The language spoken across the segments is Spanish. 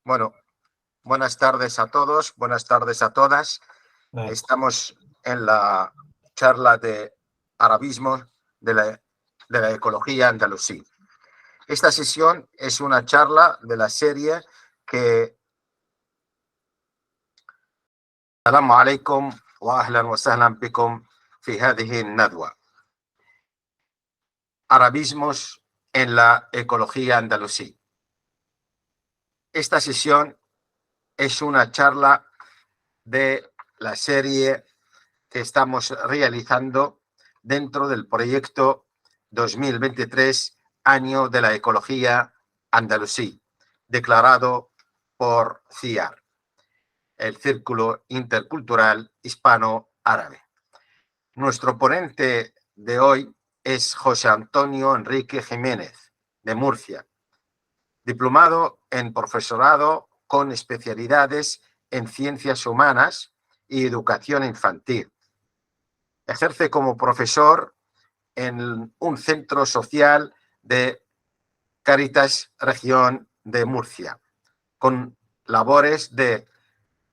Bueno, buenas tardes a todos, buenas tardes a todas. Estamos en la charla de arabismo de la ecología andalusí. Esta sesión es una charla de la serie que... Assalamu alaikum wa ahlan wa sahlan bikum fi hadhihi nadwa. Arabismos en la ecología andalusí. Esta sesión es una charla de la serie que estamos realizando dentro del proyecto 2023, Año de la Ecología Andalusí, declarado por CIAR, el Círculo Intercultural Hispano-Árabe. Nuestro ponente de hoy es José Antonio Enrique Jiménez, de Murcia, diplomado en profesorado con especialidades en ciencias humanas y educación infantil. Ejerce como profesor en un centro social de Cáritas Región de Murcia, con labores de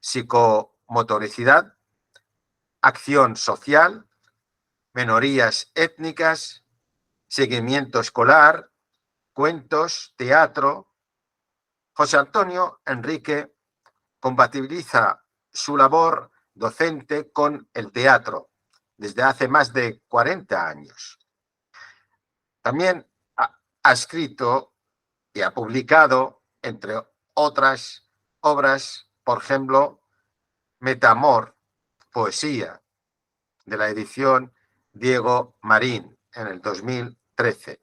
psicomotoricidad, acción social, minorías étnicas, seguimiento escolar, cuentos, teatro. José Antonio Enrique compatibiliza su labor docente con el teatro desde hace más de 40 años. También ha escrito y ha publicado, entre otras obras, por ejemplo, Metamor, poesía, de la edición Diego Marín, en el 2013.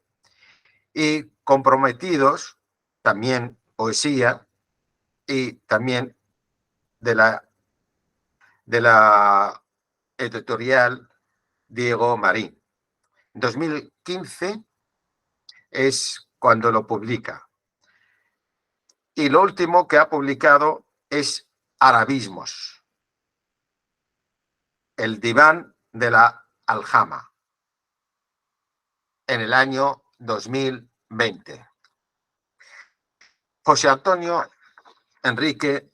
Y Comprometidos, también poesía, y también de la editorial Diego Marín. En 2015 es cuando lo publica. Y lo último que ha publicado es Arabismos, el diván de la Aljama, en el año 2020. José Antonio Enrique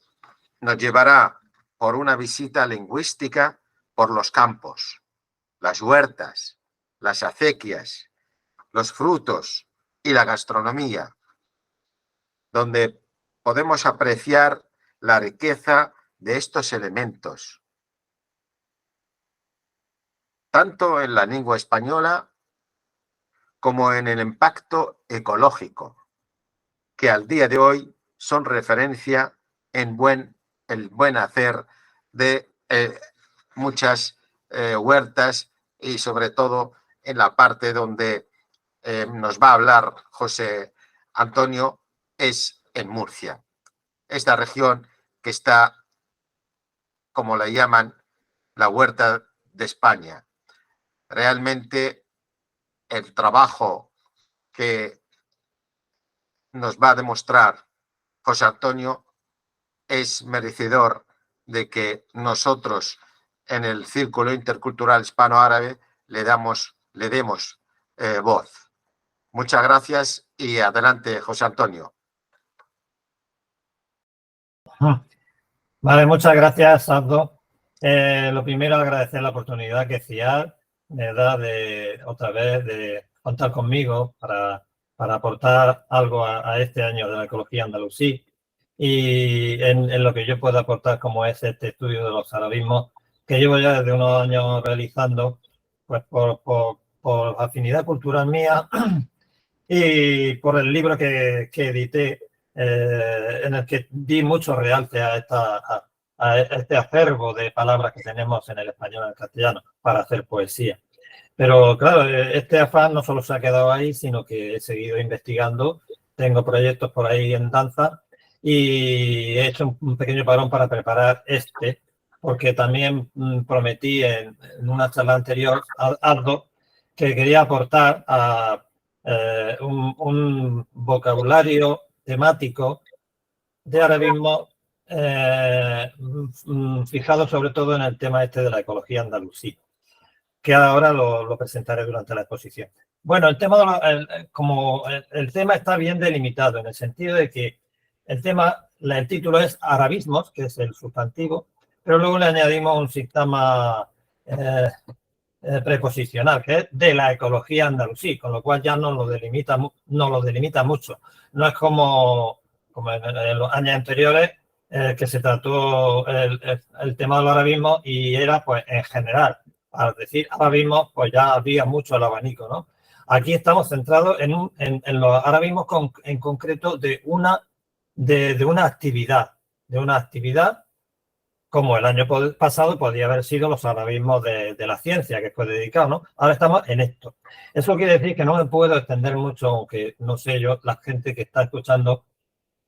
nos llevará por una visita lingüística por los campos, las huertas, las acequias, los frutos y la gastronomía, donde podemos apreciar la riqueza de estos elementos, tanto en la lengua española como en el impacto ecológico, que al día de hoy son referencia en el buen hacer de muchas huertas, y sobre todo en la parte donde nos va a hablar José Antonio, es en Murcia. Esta región que está, como la llaman, la huerta de España. Realmente el trabajo que nos va a demostrar José Antonio es merecedor de que nosotros en el Círculo Intercultural Hispano-Árabe le demos voz. Muchas gracias y adelante, José Antonio. Vale, muchas gracias, Abdo. Lo primero, agradecer la oportunidad que CIAR me da otra vez de contar conmigo para aportar algo a este año de la ecología andalusí, y en lo que yo puedo aportar, como es este estudio de los arabismos que llevo ya desde unos años realizando, pues por afinidad cultural mía y por el libro que edité, en el que di mucho realce a este acervo de palabras que tenemos en el español y en el castellano para hacer poesía. Pero claro, este afán no solo se ha quedado ahí, sino que he seguido investigando. Tengo proyectos por ahí en danza y he hecho un pequeño parón para preparar porque también prometí en una charla anterior, Aldo, que quería aportar a un vocabulario temático de arabismo fijado sobre todo en el tema de la ecología andalusí, que ahora lo presentaré durante la exposición. Bueno, el tema, el tema está bien delimitado en el sentido de que el título es arabismos, que es el sustantivo, pero luego le añadimos un sistema preposicional, que es de la ecología andalusí, con lo cual ya no lo delimita mucho. No es como en los años anteriores, que se trató el tema del arabismo y era pues en general. Al decir arabismo, pues ya había mucho el abanico, ¿no? Aquí estamos centrados en los arabismos en concreto de una actividad, como el año pasado podía haber sido los arabismos de la ciencia, que fue dedicado, ¿no? Ahora estamos en esto. Eso quiere decir que no me puedo extender mucho, aunque no sé yo, la gente que está escuchando,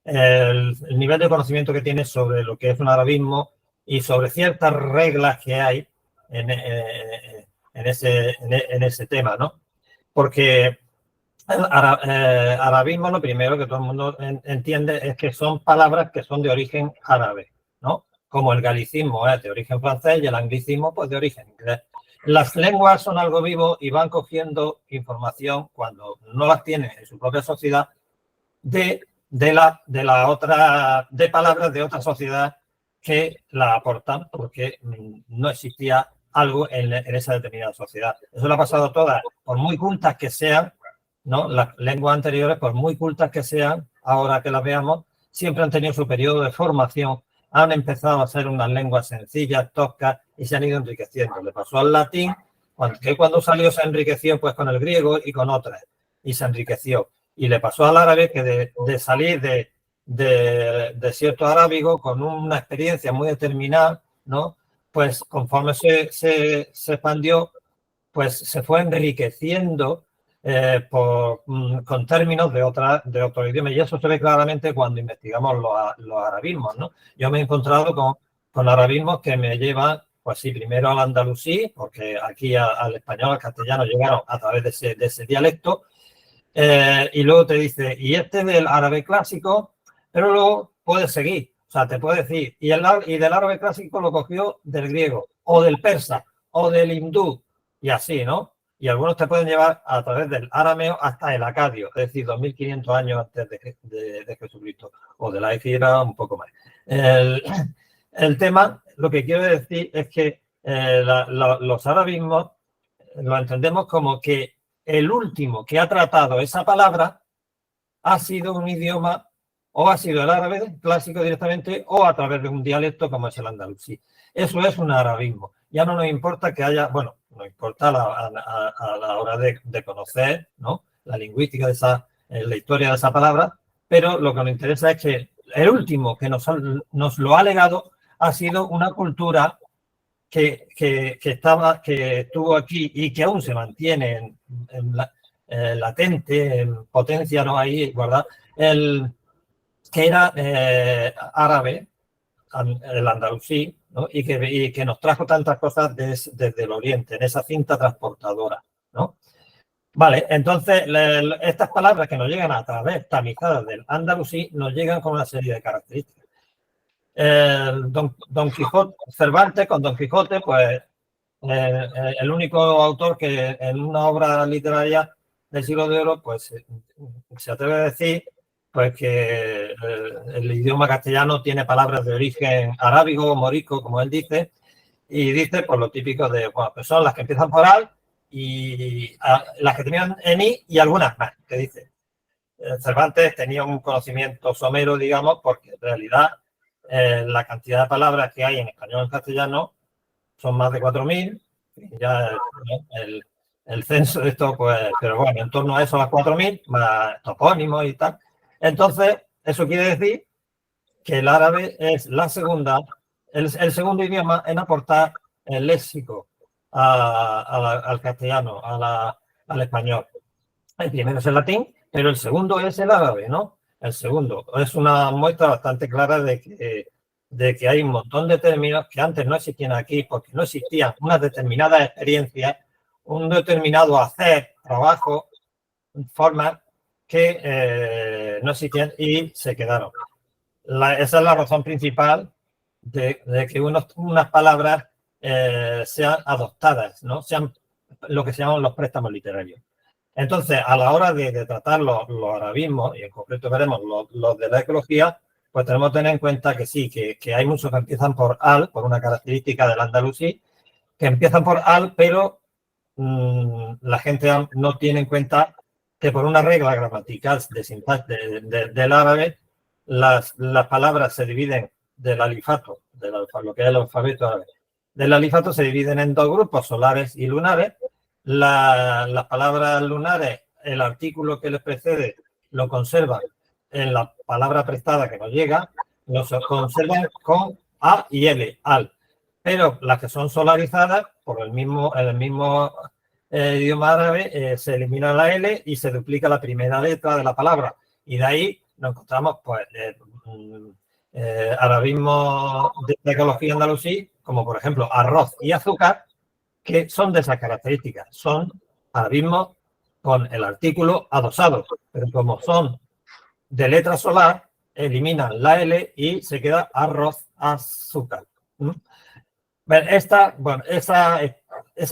el nivel de conocimiento que tiene sobre lo que es un arabismo y sobre ciertas reglas que hay en ese tema, ¿no? Porque el arabismo, lo primero que todo el mundo entiende es que son palabras que son de origen árabe, ¿no? Como el galicismo es de origen francés y el anglicismo pues de origen inglés. Las lenguas son algo vivo y van cogiendo información cuando no las tienen en su propia sociedad de palabras de otra sociedad que la aportan porque no existía algo en esa determinada sociedad. Eso lo ha pasado a todas, por muy cultas que sean, ¿no? Las lenguas anteriores, por muy cultas que sean, ahora que las veamos, siempre han tenido su periodo de formación, han empezado a ser unas lenguas sencillas, toscas, y se han ido enriqueciendo. Le pasó al latín, que cuando salió se enriqueció pues con el griego y con otras, y se enriqueció. Y le pasó al árabe que de salir de cierto arábigo con una experiencia muy determinada, ¿no? Pues conforme se expandió, pues se fue enriqueciendo con términos de otro idioma. Y eso se ve claramente cuando investigamos los arabismos, ¿no? Yo me he encontrado con arabismos que me llevan, pues sí, primero al andalusí, porque aquí al español, al castellano llegaron a través de ese dialecto, y luego te dice, y este es del árabe clásico, pero luego puedes seguir. O sea, te puede decir, y del árabe clásico lo cogió del griego, o del persa, o del hindú, y así, ¿no? Y algunos te pueden llevar a través del arameo hasta el acadio, es decir, 2500 años antes de Jesucristo, o de la Égira un poco más. El tema, lo que quiero decir es que los arabismos lo entendemos como que el último que ha tratado esa palabra ha sido un idioma, o ha sido el árabe clásico directamente, o a través de un dialecto como es el andalusí. Eso es un arabismo. Ya no nos importa que haya, bueno, nos importa a la hora de conocer, ¿no?, la lingüística de la historia de esa palabra, pero lo que nos interesa es que el último que nos lo ha legado ha sido una cultura que estuvo aquí y que aún se mantiene latente, en potencia, ¿no? Ahí, ¿verdad? Que era árabe, el andalusí, ¿no? Y que nos trajo tantas cosas desde el oriente, en esa cinta transportadora, ¿no? Vale, entonces estas palabras que nos llegan a través tamizadas del andalusí nos llegan con una serie de características. Don Quijote, Cervantes con Don Quijote, pues el único autor que en una obra literaria del siglo de oro, pues se atreve a decir pues que el idioma castellano tiene palabras de origen arábigo, morisco, como él dice, y dice por lo típico de, bueno, pues son las que empiezan por al y las que terminan en i y algunas más, que dice. Cervantes tenía un conocimiento somero, digamos, porque en realidad la cantidad de palabras que hay en español y en castellano son más de 4000. Ya el censo de esto, pues, pero bueno, en torno a eso, a las 4000, más topónimos y tal. Entonces, eso quiere decir que el árabe es el segundo idioma en aportar el léxico al castellano, al español. El primero es el latín, pero el segundo es el árabe, ¿no? El segundo es una muestra bastante clara de que hay un montón de términos que antes no existían aquí porque no existían unas determinadas experiencias, un determinado hacer, trabajo, formas que no existían y se quedaron. Esa es la razón principal de que unas palabras sean adoptadas, ¿no? Sean lo que se llaman los préstamos literarios. Entonces, a la hora de tratar los arabismos, y en concreto veremos los de la ecología, pues tenemos que tener en cuenta que sí, que hay muchos que empiezan por al, por una característica del andalusí, que empiezan por al, pero la gente no tiene en cuenta que por una regla gramatical del árabe, las palabras se dividen del alifato, lo que es el alfabeto árabe. Del alifato se dividen en dos grupos, solares y lunares. Las palabras lunares, el artículo que les precede, lo conservan en la palabra prestada que nos llega, lo conservan con A y L, al. Pero las que son solarizadas, por el mismo idioma árabe, se elimina la L y se duplica la primera letra de la palabra. Y de ahí nos encontramos, pues, arabismos de ecología andalusí, como por ejemplo arroz y azúcar, que son de esas características. Son arabismos con el artículo adosado, pero como son de letra solar, eliminan la L y se queda arroz, azúcar. Esa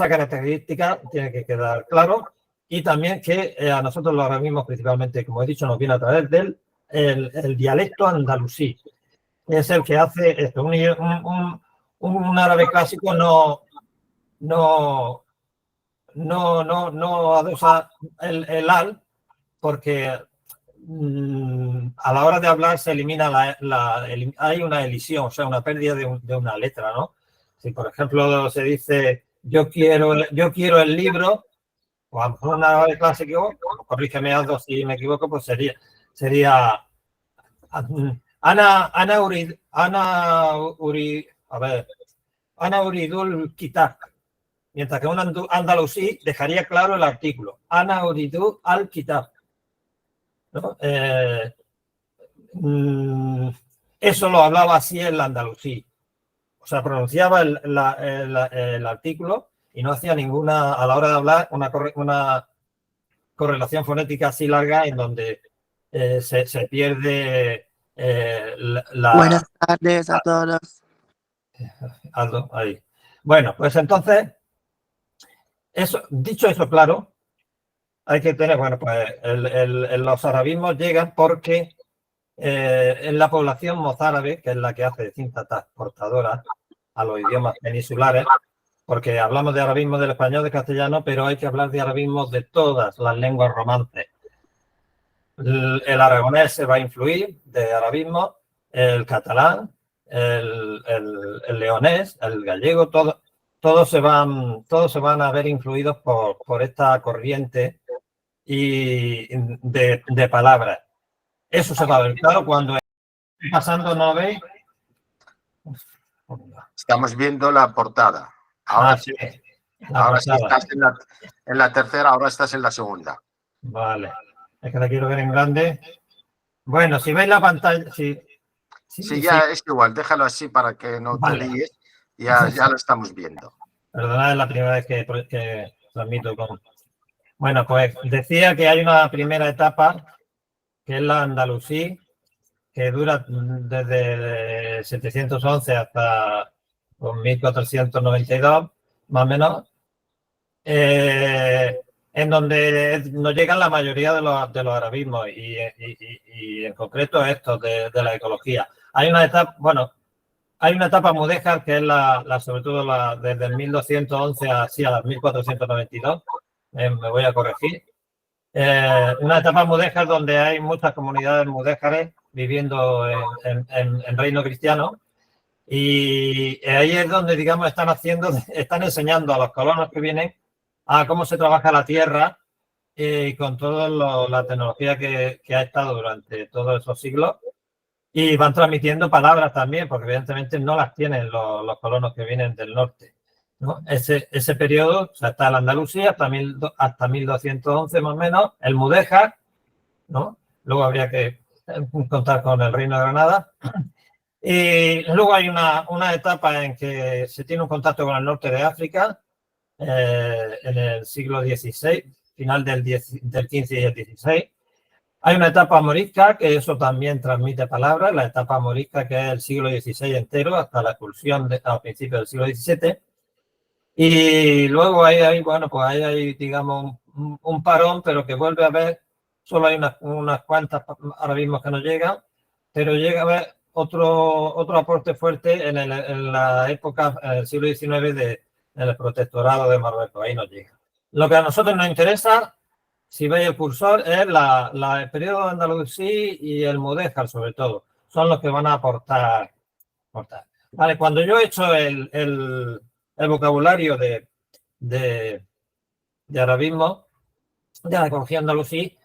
característica tiene que quedar claro, y también que a nosotros los arabismos principalmente, como he dicho, nos viene a través del el dialecto andalusí, que es el que hace esto. Un árabe clásico no adosa el al, porque a la hora de hablar se elimina hay una elisión, o sea, una pérdida de una letra, ¿no? Si, por ejemplo, se dice yo quiero el libro, o a lo mejor una árabe clásico, corrígeme algo si me equivoco, pues sería Ana uridul kitab. Mientras que un andalusí dejaría claro el artículo. Ana uridu al kitab. ¿No? Eso lo hablaba así el andalusí. O sea, pronunciaba el artículo y no hacía ninguna, a la hora de hablar, una correlación fonética así larga en donde se pierde Buenas tardes a todos. Aldo, ahí. Bueno, pues entonces, dicho eso, claro, hay que tener, bueno, pues los arabismos llegan porque en la población mozárabe, que es la que hace de cinta transportadora a los idiomas peninsulares, porque hablamos de arabismo del español, de castellano, pero hay que hablar de arabismo de todas las lenguas romances. El aragonés se va a influir de arabismo, el catalán, el leonés, el gallego, todos se van a ver influidos por esta corriente de palabras. Eso se va a ver claro cuando pasando, ¿no veis? Estamos viendo la portada. Ahora sí. Ahora sí estás en la tercera, ahora estás en la segunda. Vale. Es que la quiero ver en grande. Bueno, si veis la pantalla... Sí, ya es igual. Déjalo así para que no te líes. Ya lo estamos viendo. Perdonad, es la primera vez que transmito con... Bueno, pues decía que hay una primera etapa, que es la andalusí, que dura desde 711 hasta 1492, más o menos, en donde nos llegan la mayoría de los arabismos y en concreto estos de la ecología. Hay una etapa mudéjar que es sobre todo desde el 1211 así a 1492, me voy a corregir. Una etapa mudéjar donde hay muchas comunidades mudéjares viviendo en reino cristiano, y ahí es donde, digamos, están enseñando a los colonos que vienen a cómo se trabaja la tierra, con toda la tecnología que ha estado durante todos esos siglos, y van transmitiendo palabras también, porque evidentemente no las tienen los colonos que vienen del norte, ¿no? Ese periodo, o sea, está el Andalucía hasta 1211 más o menos, el mudéjar, ¿no? Luego habría que contar con el Reino de Granada. Y luego hay una etapa en que se tiene un contacto con el norte de África, en el siglo XVI, final del XV y el XVI. Hay una etapa morisca, que eso también transmite palabras, la etapa morisca, que es el siglo XVI entero, hasta la expulsión a principios del siglo XVII. Y luego bueno, pues ahí hay, digamos, un parón, pero que vuelve a haber, solo hay unas cuantas ahora mismo que no llegan, pero llega a haber otro aporte fuerte en la época, en el siglo XIX, en el protectorado de Marruecos. Ahí no llega. Lo que a nosotros nos interesa, si veis el cursor, es el periodo de Andalusí y el Mudéjar, sobre todo. Son los que van a aportar. Vale, cuando yo he hecho el vocabulario de arabismo, de la ecología andalusí,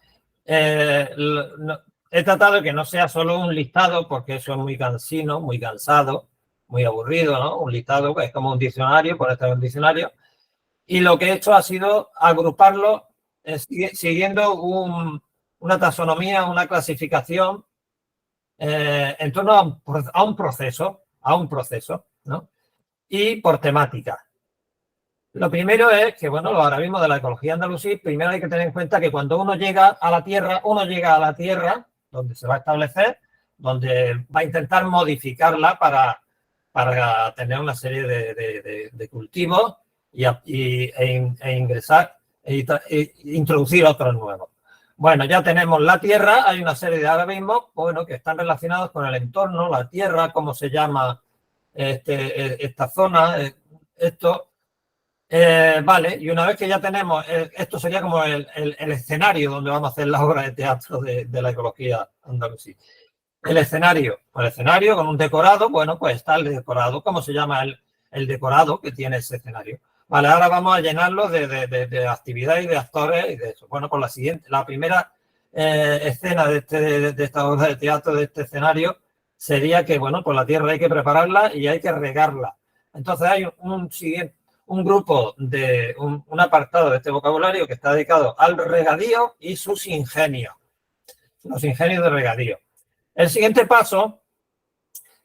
he tratado de que no sea solo un listado, porque eso es muy cansino, muy cansado, muy aburrido, ¿no? Un listado es como un diccionario, por estar en un diccionario. Y lo que he hecho ha sido agruparlo siguiendo una taxonomía, una clasificación en torno a un proceso, ¿no? Y por temática. Lo primero es que, bueno, los arabismos de la ecología andalusí, primero hay que tener en cuenta que cuando uno llega a la tierra, donde se va a establecer, donde va a intentar modificarla para tener una serie de cultivos e ingresar e introducir otros nuevos. Bueno, ya tenemos la tierra, hay una serie de arabismos, bueno, que están relacionados con el entorno, la tierra, cómo se llama esta zona, esto. Vale, y una vez que ya tenemos, esto sería como el escenario donde vamos a hacer la obra de teatro de la ecología andalusí. El escenario con un decorado, bueno, pues está el decorado. ¿Cómo se llama el decorado que tiene ese escenario? Vale, ahora vamos a llenarlo de actividad y de actores y de eso. Bueno, pues la primera escena de esta obra de teatro, de este escenario, sería que, bueno, pues la tierra hay que prepararla y hay que regarla. Entonces hay un grupo un apartado de este vocabulario que está dedicado al regadío y sus ingenios. Los ingenios de regadío. El siguiente paso,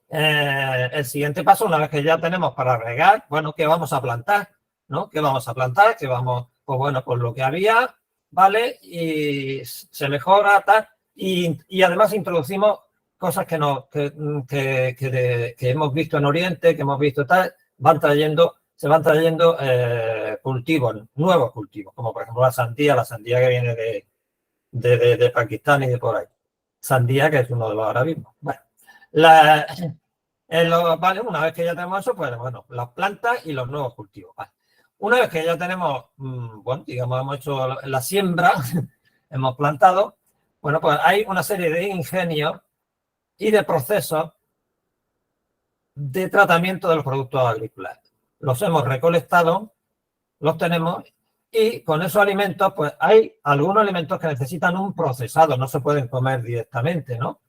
una vez que ya tenemos para regar, bueno, ¿qué vamos a plantar? ¿No? ¿Qué vamos a plantar? Pues bueno, pues lo que había, ¿vale? Y se mejora, tal. Y además introducimos cosas que hemos visto en Oriente, que hemos visto tal, se van trayendo cultivos, nuevos cultivos, como por ejemplo la sandía que viene de Pakistán y de por ahí. Sandía, que es uno de los arabismos. Bueno, vale, una vez que ya tenemos eso, pues bueno, las plantas y los nuevos cultivos. Vale. Una vez que ya tenemos, bueno, digamos, hemos hecho la siembra, hemos plantado, bueno, pues hay una serie de ingenios y de procesos de tratamiento de los productos agrícolas. Los hemos recolectado, los tenemos y con esos alimentos, pues hay algunos alimentos que necesitan un procesado, no se pueden comer directamente, ¿no?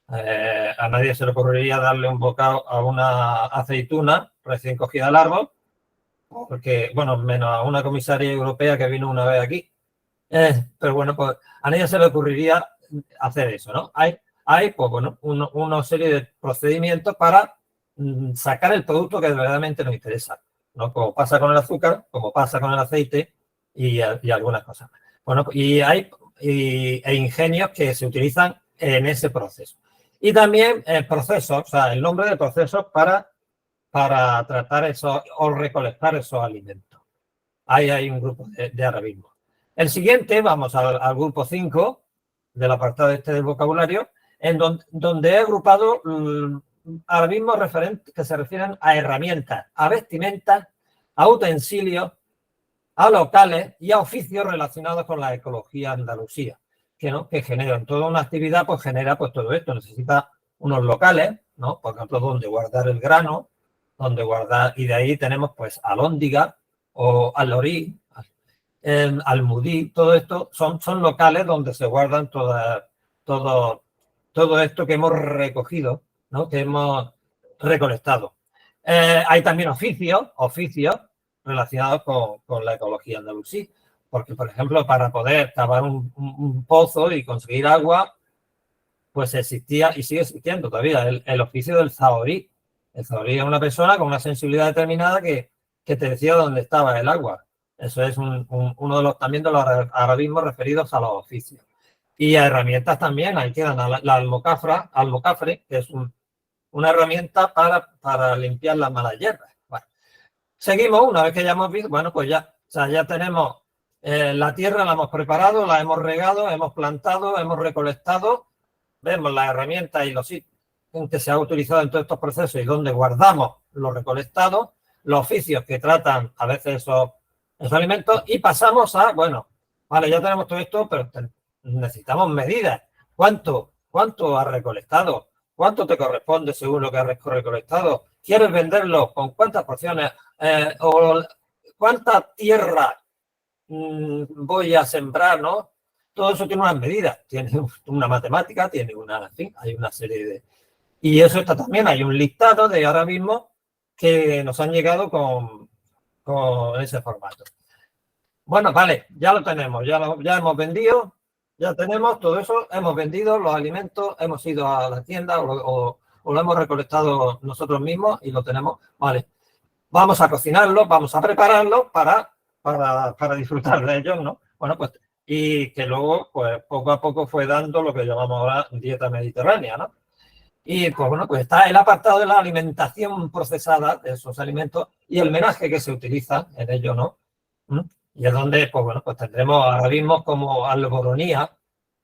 A nadie se le ocurriría darle un bocado a una aceituna recién cogida al árbol, porque, bueno, menos a una comisaria europea que vino una vez aquí. Pero bueno, pues a nadie se le ocurriría hacer eso, ¿no? Hay pues bueno, una serie de procedimientos para sacar el producto que verdaderamente nos interesa, ¿no? Como pasa con el azúcar, como pasa con el aceite y algunas cosas. Bueno, y hay ingenios que se utilizan en ese proceso. Y también procesos, o sea, el nombre de procesos para tratar eso o recolectar esos alimentos. Ahí hay un grupo de arabismos. El siguiente, vamos al grupo 5 del apartado del vocabulario, en donde he agrupado arabismos que se refieren a herramientas, a vestimentas, a utensilios, a locales y a oficios relacionados con la ecología andalusía, que generan toda una actividad, pues genera pues todo esto. Necesita unos locales, ¿no? Por ejemplo, donde guardar el grano, y de ahí tenemos pues alhóndiga o alorí, almudí, todo esto son locales donde se guardan todo esto que hemos recogido, ¿no? Que hemos recolectado. Hay también oficios relacionados con la ecología andalusí, porque, por ejemplo, para poder cavar un pozo y conseguir agua, pues existía y sigue existiendo todavía el oficio del zahorí. El zahorí es una persona con una sensibilidad determinada que te decía dónde estaba el agua. Eso es uno de los arabismos referidos a los oficios. Y a herramientas también, ahí quedan la almocafre, que es una herramienta para limpiar las malas hierbas. Bueno, seguimos, una vez que ya hemos visto, bueno, pues ya, o sea, ya tenemos la tierra, la hemos preparado, la hemos regado, hemos plantado, hemos recolectado, vemos las herramientas y los sitios en que se ha utilizado en todos estos procesos y donde guardamos lo recolectado, los oficios que tratan a veces esos alimentos y pasamos a, bueno, vale, ya tenemos todo esto, pero necesitamos medidas. ¿Cuánto has recolectado? ¿Cuánto te corresponde según lo que has recolectado? ¿Quieres venderlo? ¿Con cuántas porciones? ¿O cuánta tierra voy a sembrar? ¿No? Todo eso tiene unas medidas, tiene una matemática, tiene una, en fin, hay una serie de... Y eso está también, hay un listado de ahora mismo que nos han llegado con ese formato. Bueno, vale, ya lo tenemos, ya hemos vendido, ya tenemos todo eso, hemos vendido los alimentos, hemos ido a la tienda o lo hemos recolectado nosotros mismos y lo tenemos, vale. Vamos a cocinarlo, vamos a prepararlo para disfrutar de ellos, ¿no? Bueno, pues, y que luego, pues, poco a poco fue dando lo que llamamos ahora dieta mediterránea, ¿no? Y, pues, bueno, pues está el apartado de la alimentación procesada de esos alimentos y el menaje que se utiliza en ello, ¿no? Y es donde, pues, bueno, pues tendremos ahora mismo como alboronía.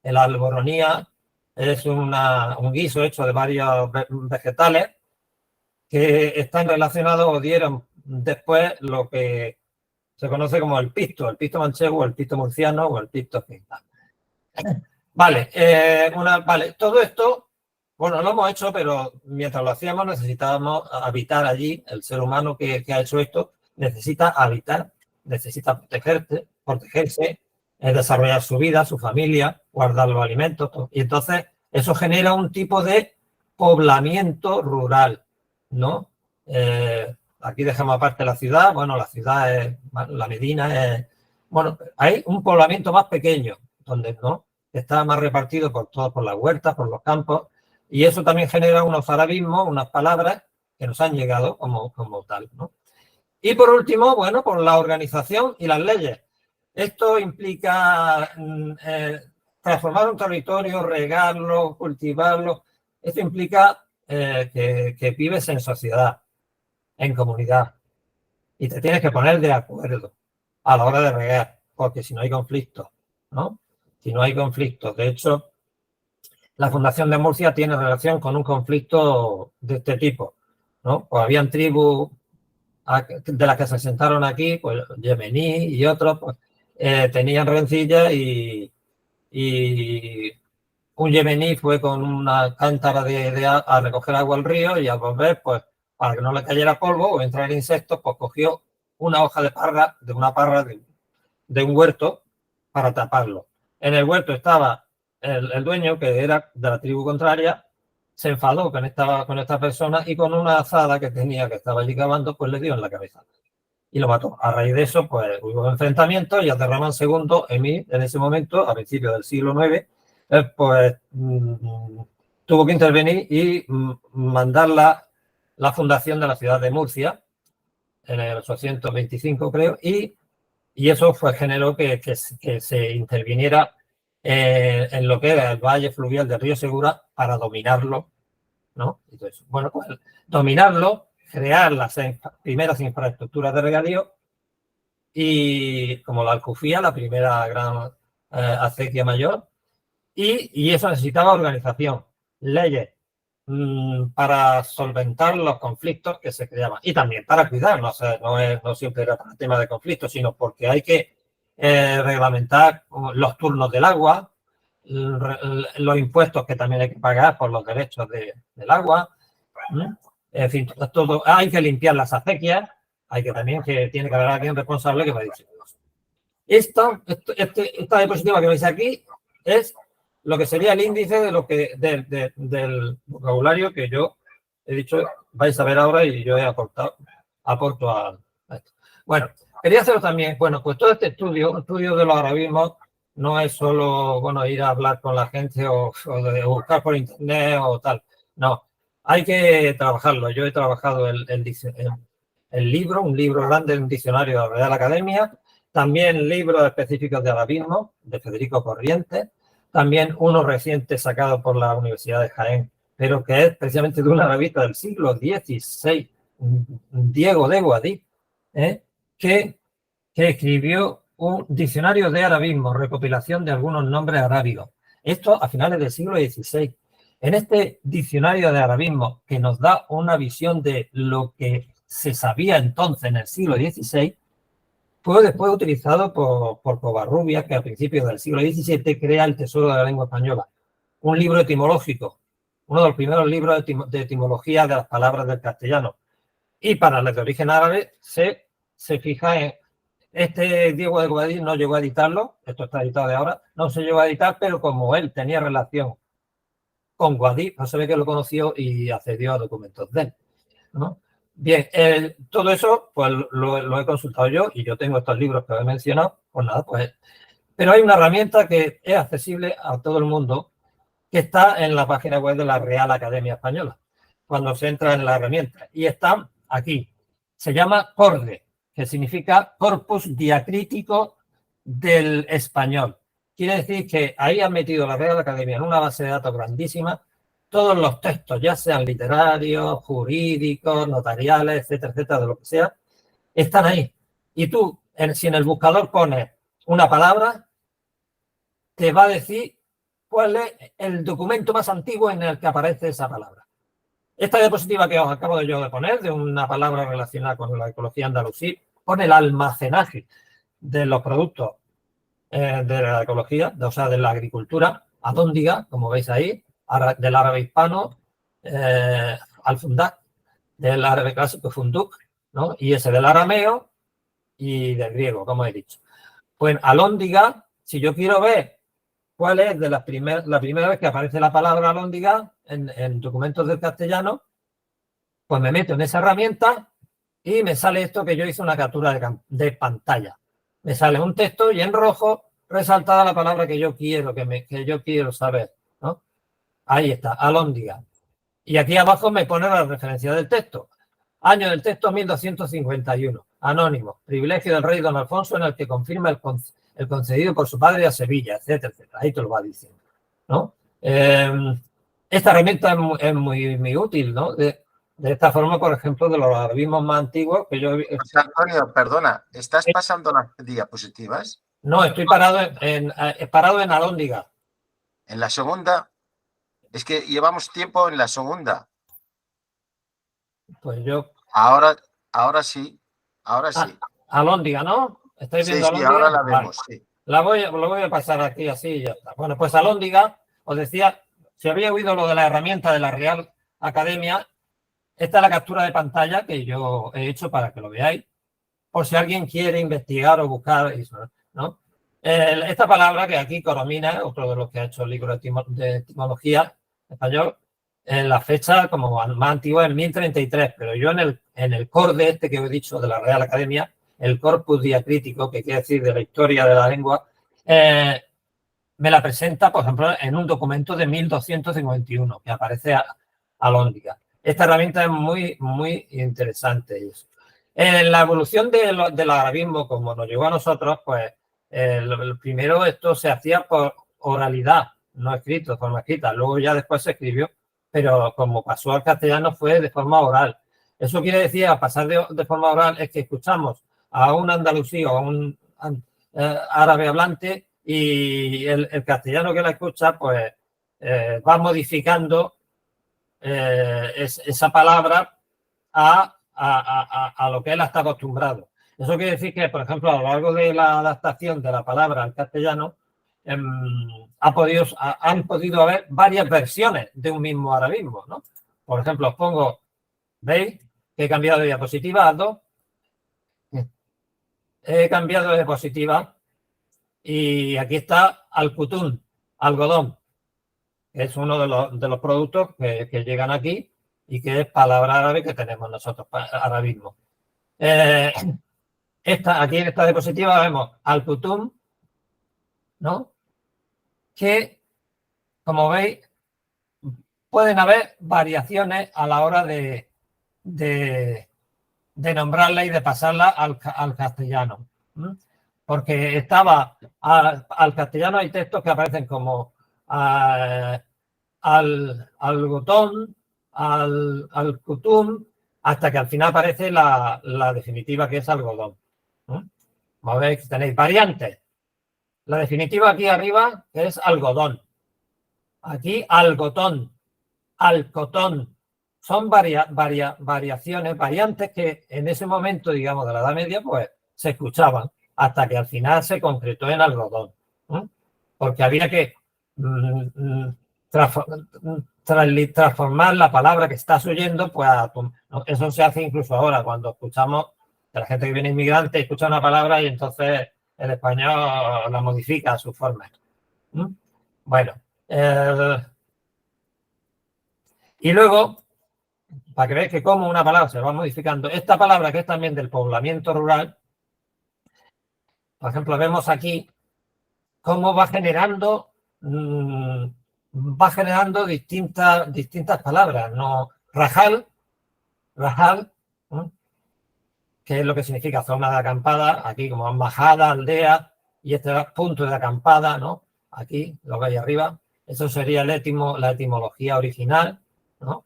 El alboronía es un guiso hecho de varios vegetales que están relacionados o dieron después lo que se conoce como el pisto manchego, el pisto murciano o el pisto finlandés. Vale, vale, todo esto, bueno, lo hemos hecho, pero mientras lo hacíamos necesitábamos habitar allí. El ser humano que ha hecho esto necesita habitar, necesita protegerse, desarrollar su vida, su familia, guardar los alimentos. Todo. Y entonces eso genera un tipo de poblamiento rural, ¿no? Aquí dejamos aparte la ciudad. Bueno, la ciudad es, la Medina es, bueno, hay un poblamiento más pequeño, donde no está más repartido por las huertas, por los campos, y eso también genera unos arabismos, unas palabras que nos han llegado como tal, ¿no? Y por último, bueno, por la organización y las leyes. Esto implica transformar un territorio, regarlo, cultivarlo. Esto implica que vives en sociedad, en comunidad, y te tienes que poner de acuerdo a la hora de regar, porque si no hay conflictos, ¿no? Si no hay conflictos. De hecho, la Fundación de Murcia tiene relación con un conflicto de este tipo, ¿no? Pues habían tribus de las que se asentaron aquí, pues yemení y otros, pues tenían rencillas y un yemení fue con una cántara a recoger agua al río y al volver, pues para que no le cayera polvo o entrar insectos, pues cogió una hoja de parra, de un huerto para taparlo. En el huerto estaba el dueño, que era de la tribu contraria, se enfadó con esta persona y con una azada que tenía, que estaba allí cavando, pues le dio en la cabeza y lo mató. A raíz de eso, pues hubo enfrentamientos y Abderramán II, emir, en ese momento, a principios del siglo IX, pues tuvo que intervenir y mandar la fundación de la ciudad de Murcia en el 825, creo, y eso generó que se interviniera en lo que era el valle fluvial del río Segura para dominarlo, ¿no? Entonces, bueno, pues dominarlo, crear las primeras infraestructuras de regadío y como la Alcufía, la primera gran acequia mayor, y eso necesitaba organización, leyes para solventar los conflictos que se creaban y también para cuidarnos. O sea, no siempre era para el tema de conflictos, sino porque hay que reglamentar los turnos del agua, los impuestos que también hay que pagar por los derechos del agua. En fin, todo. Hay que limpiar las acequias, tiene que haber alguien responsable que va a decir esta diapositiva que veis aquí es lo que sería el índice de del vocabulario que yo he dicho, vais a ver ahora y yo aporto a esto. Bueno, quería haceros también, bueno, pues todo este estudio de los arabismos no es solo, bueno, ir a hablar con la gente o de buscar por internet o tal. No, hay que trabajarlo. Yo he trabajado el libro, un libro grande, un diccionario de la Real Academia, también libros específicos de arabismo, de Federico Corrientes, también uno reciente sacado por la Universidad de Jaén, pero que es precisamente de una revista del siglo XVI, Diego de Guadix, que escribió un diccionario de arabismo, recopilación de algunos nombres arábigos. Esto a finales del siglo XVI. En este diccionario de arabismo, que nos da una visión de lo que se sabía entonces en el siglo XVI, fue después utilizado por Covarrubias, que a principios del siglo XVII crea el Tesoro de la Lengua Española, un libro etimológico, uno de los primeros libros de etimología de las palabras del castellano. Y para las de origen árabe se fija en... Este Diego de Guadix no llegó a editarlo, esto está editado de ahora, no se llegó a editar, pero como él tenía relación con Guadix, pues se ve que lo conoció y accedió a documentos de él, ¿no? Bien, todo eso pues lo he consultado yo y yo tengo estos libros que he mencionado, pues nada, pues... Pero hay una herramienta que es accesible a todo el mundo, que está en la página web de la Real Academia Española, cuando se entra en la herramienta. Y está aquí. Se llama CORDE, que significa Corpus Diacrítico del Español. Quiere decir que ahí han metido la Real Academia en una base de datos grandísima todos los textos, ya sean literarios, jurídicos, notariales, etcétera, etcétera, de lo que sea, están ahí. Y tú, si en el buscador pones una palabra, te va a decir cuál es el documento más antiguo en el que aparece esa palabra. Esta diapositiva que os acabo yo de poner, de una palabra relacionada con la ecología andalusí, pone el almacenaje de los productos de la ecología, o sea, de la agricultura, adóndiga, como veis ahí, del árabe hispano, al-fundak, del árabe clásico funduk, ¿no? Y ese del arameo y del griego, como he dicho. Pues alóndiga, si yo quiero ver cuál es la primera vez que aparece la palabra alóndiga en documentos del castellano, pues me meto en esa herramienta y me sale esto que yo hice una captura de pantalla. Me sale un texto y en rojo resaltada la palabra que yo quiero, que yo quiero saber, ¿no? Ahí está, alóndiga. Y aquí abajo me pone la referencia del texto. Año del texto 1251. Anónimo. Privilegio del rey don Alfonso en el que confirma el concedido por su padre a Sevilla, etcétera, etcétera. Ahí te lo va diciendo, ¿no? Esta herramienta es muy útil, ¿no? De esta forma, por ejemplo, de los arabismos más antiguos que yo... José Antonio, perdona, ¿estás pasando las diapositivas? No, estoy parado en alóndiga. ¿En la segunda? Es que llevamos tiempo en la segunda. Pues yo... Ahora sí, ahora sí. Alóndiga, ¿no? ¿Estáis viendo Sí, alóndiga? ahora la vemos, vale. sí. Lo voy a pasar aquí así y ya está. Bueno, pues alóndiga, os decía, si había oído lo de la herramienta de la Real Academia, esta es la captura de pantalla que yo he hecho para que lo veáis, por si alguien quiere investigar o buscar eso, ¿no? Esta palabra que aquí coromina, otro de los que ha hecho el libro de etimología español, la fecha como más antigua es 1033, pero yo en el corde este que os he dicho de la Real Academia, el corpus diacrítico, que quiere decir de la historia de la lengua, me la presenta, por ejemplo, en un documento de 1251, que aparece alóndiga. Esta herramienta es muy interesante. En la evolución del arabismo, como nos llegó a nosotros, pues el primero esto se hacía por oralidad, no escrito, de forma escrita. Luego ya después se escribió, pero como pasó al castellano fue de forma oral. Eso quiere decir, a pasar de forma oral, es que escuchamos a un andalusí o a un árabe hablante y el castellano que la escucha, pues va modificando esa palabra a lo que él está acostumbrado. Eso quiere decir que, por ejemplo, a lo largo de la adaptación de la palabra al castellano, han podido haber varias versiones de un mismo arabismo, ¿no? Por ejemplo, os pongo, ¿veis? Que he cambiado de diapositiva a 2. He cambiado de diapositiva y aquí está alcutún, algodón. Es uno de los productos que llegan aquí y que es palabra árabe que tenemos nosotros, arabismo. Aquí en esta diapositiva vemos al-kutum, ¿no? Que, como veis, pueden haber variaciones a la hora de nombrarla y de pasarla al castellano. Porque estaba al castellano hay textos que aparecen como al botón, al kutum, hasta que al final aparece la definitiva, que es algodón. Como veis, tenéis variantes. La definitiva aquí arriba es algodón. Aquí algotón, alcotón. Son variaciones, variantes que en ese momento, digamos, de la Edad Media, pues se escuchaban hasta que al final se concretó en algodón. Porque había que transformar la palabra que estás oyendo, pues eso se hace incluso ahora, cuando escuchamos de la gente que viene inmigrante, escucha una palabra y entonces el español la modifica a su forma. Bueno, y luego, para que veáis que cómo una palabra se va modificando, esta palabra que es también del poblamiento rural, por ejemplo, vemos aquí cómo va generando distintas palabras, ¿no? Rajal, que es lo que significa zona de acampada, aquí como majada, aldea, y este punto de acampada, ¿no? Aquí, lo que hay arriba, eso sería la etimología original, ¿no?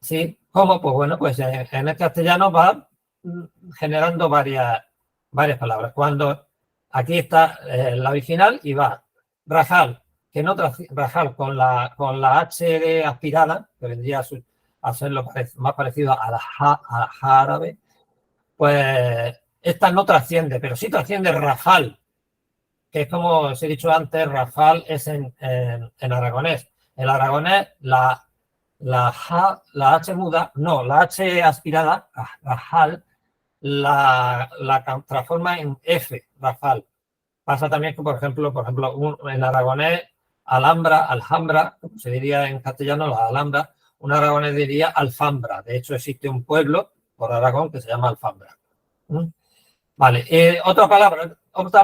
Sí, ¿cómo? Pues bueno, pues en el castellano va generando varias palabras. Cuando aquí está la original y va rajal, que no rajal con la H aspirada, que vendría a ser lo más parecido a la árabe, pues esta no trasciende, pero sí trasciende rafal, que es como os he dicho antes, rafal es en aragonés. En aragonés la H muda, no, la H aspirada, rajal, la transforma en F, rafal. Pasa también que, por ejemplo, en aragonés, alhambra, como se diría en castellano, la alhambra, un aragonés diría alfambra. De hecho, existe un pueblo por Aragón que se llama Alfambra. Vale, otra